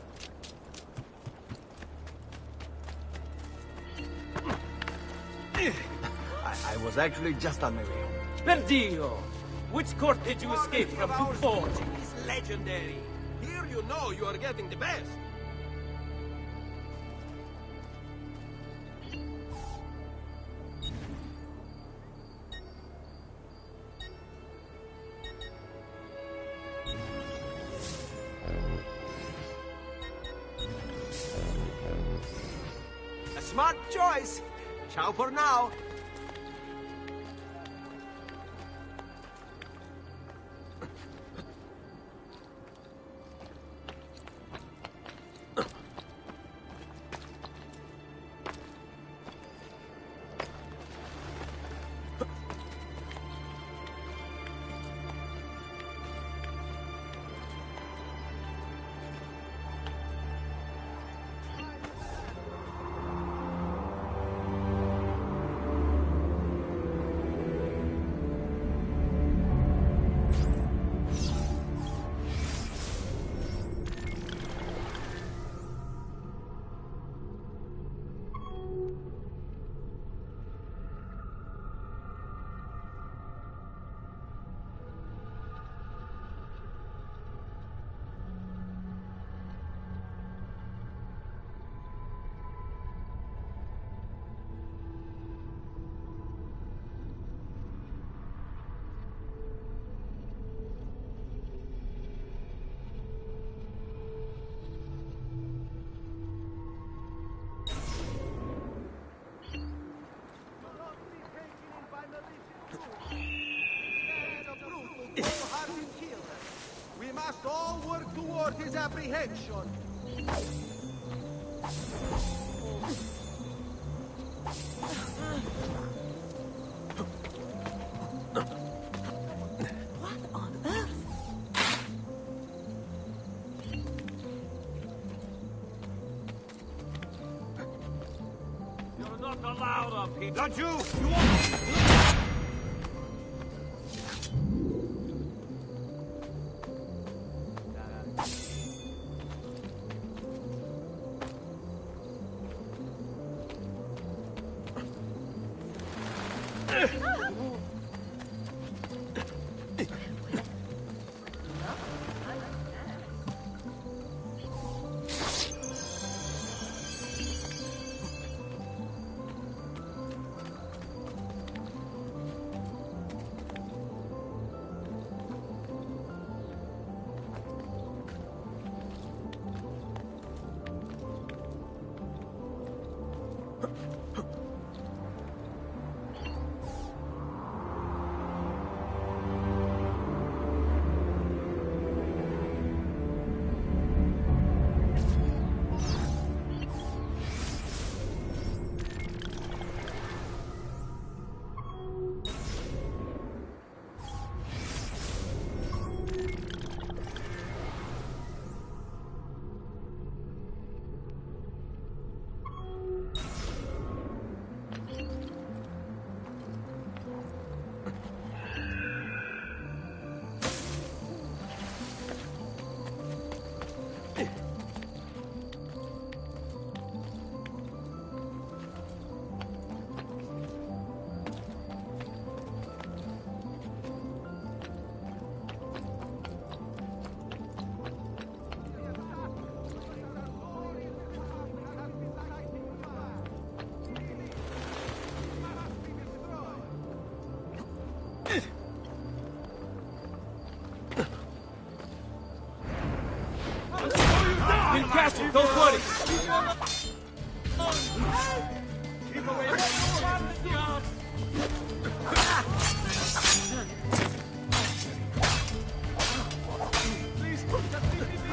I was actually just on my way home. Per Dio! Which court did you escape from before? Is legendary. Here you know you are getting the best. A smart choice. Ciao for now. must all work toward his apprehension. What on earth? You're not allowed up here. Not you! You won't... We'll catch him, don't worry. Keep away! Please, just leave me be!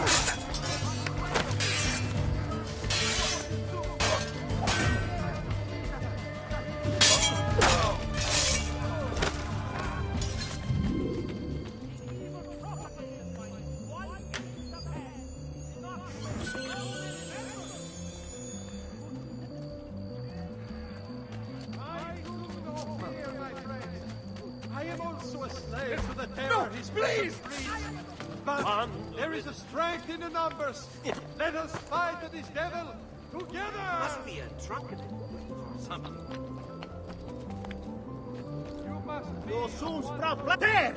I am also a slave to the terror his please! But there is a strength in the numbers. Let us fight this devil together! Must be a drunkard or something. You must be... You'll soon sprout blood. There!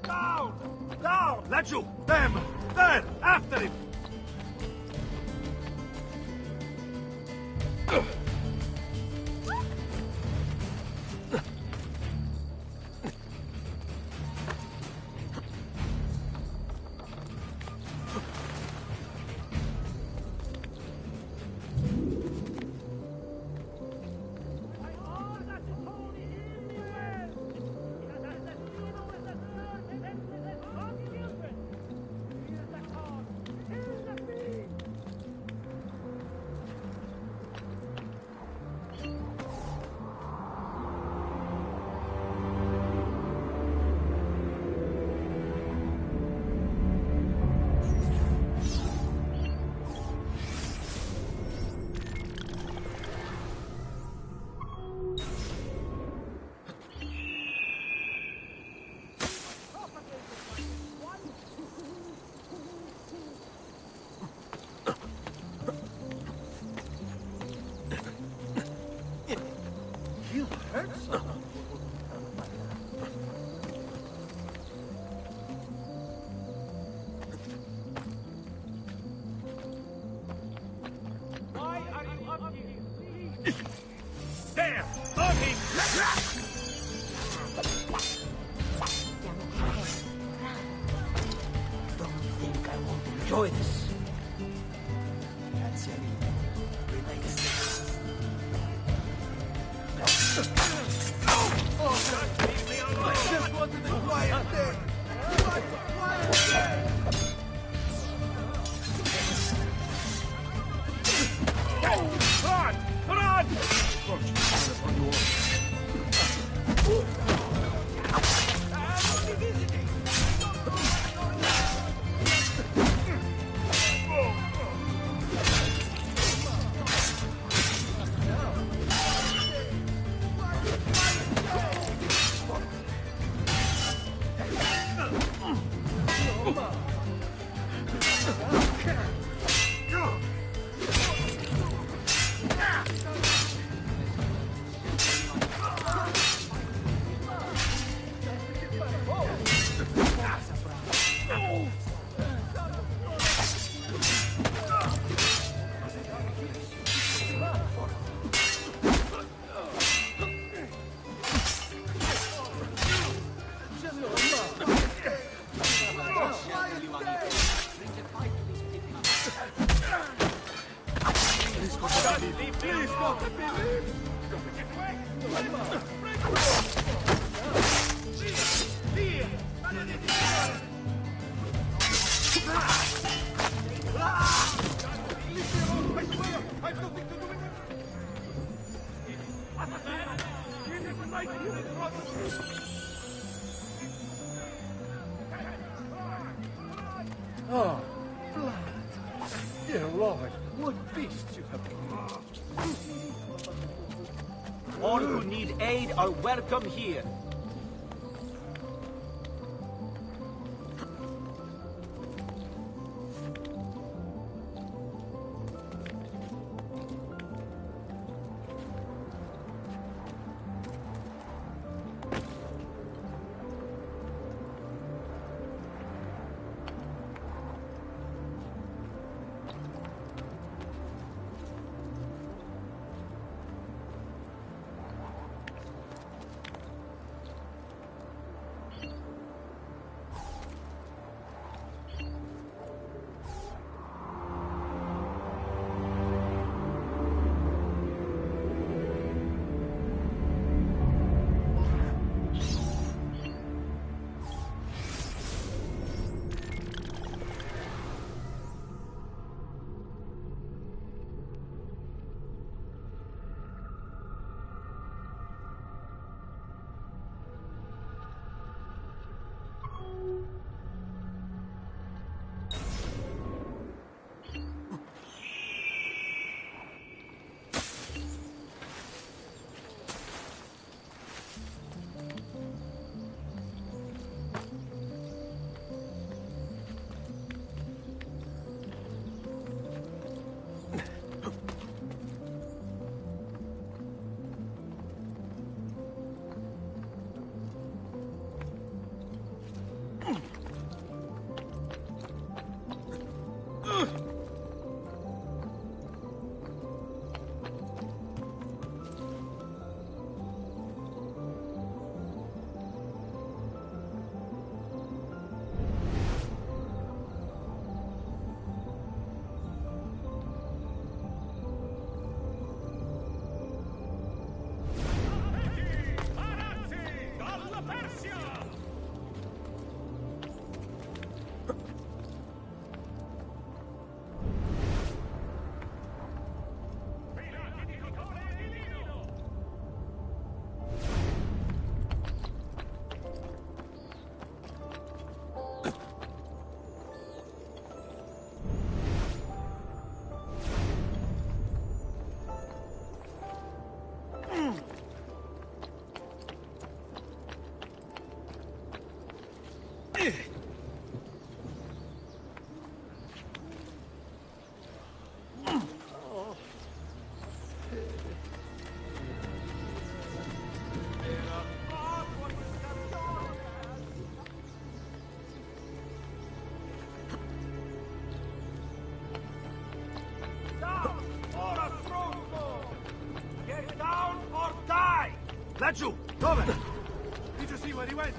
Down! Down! Laju! Them! There! After him! Why are you up here? There! On him! Don't think I won't enjoy this. That's your relax. I just wanted a quiet day. Quiet day. Run! Run! Please, God, let me live! Oh, blood. Dear Lord, what beasts you have become. All who need aid are welcome here. Laggiù! Dove? Did you see where he went?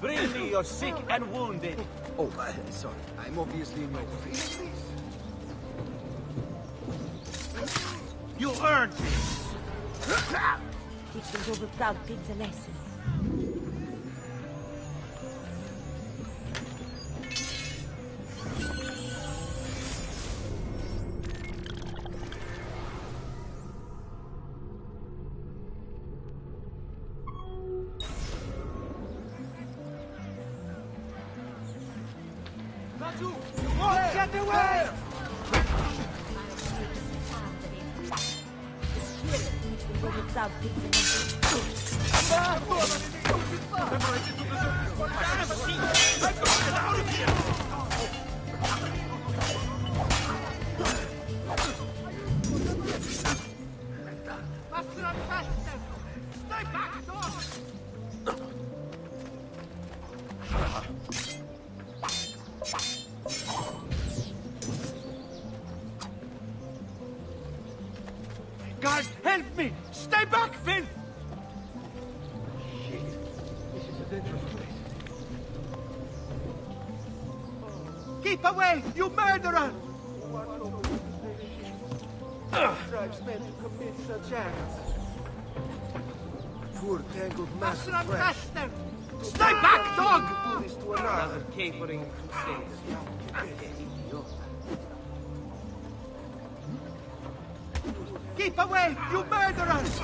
Bring me your sick and wounded. Oh, sorry. I'm obviously in your way. You earned this. Teach those overproud pigs a lesson. Get away! Overproud pigs a lesson. Stay back, dog! Guard, help me! Stay back, filth! Shit. This is a dangerous place. Keep away, you murderer! Drives men to commit such acts. Poor tangled mass of flesh. Stay back, dog! Do this to another. Another capering crusade. Keep away, you murderers!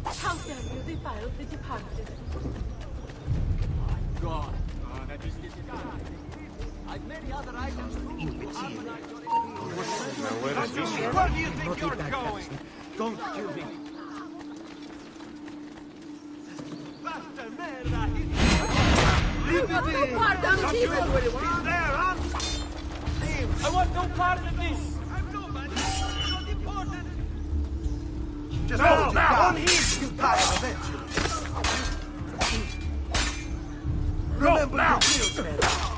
How dare you defile the departed? God. I've many other items too. Where do you think you're going? Don't kill me. Basta merda! Leave me be! He's there, huh? I want no part of this! I'm nobody. You're not important. Just No, now! on his You die eventually. Go Remember now! your deals, man.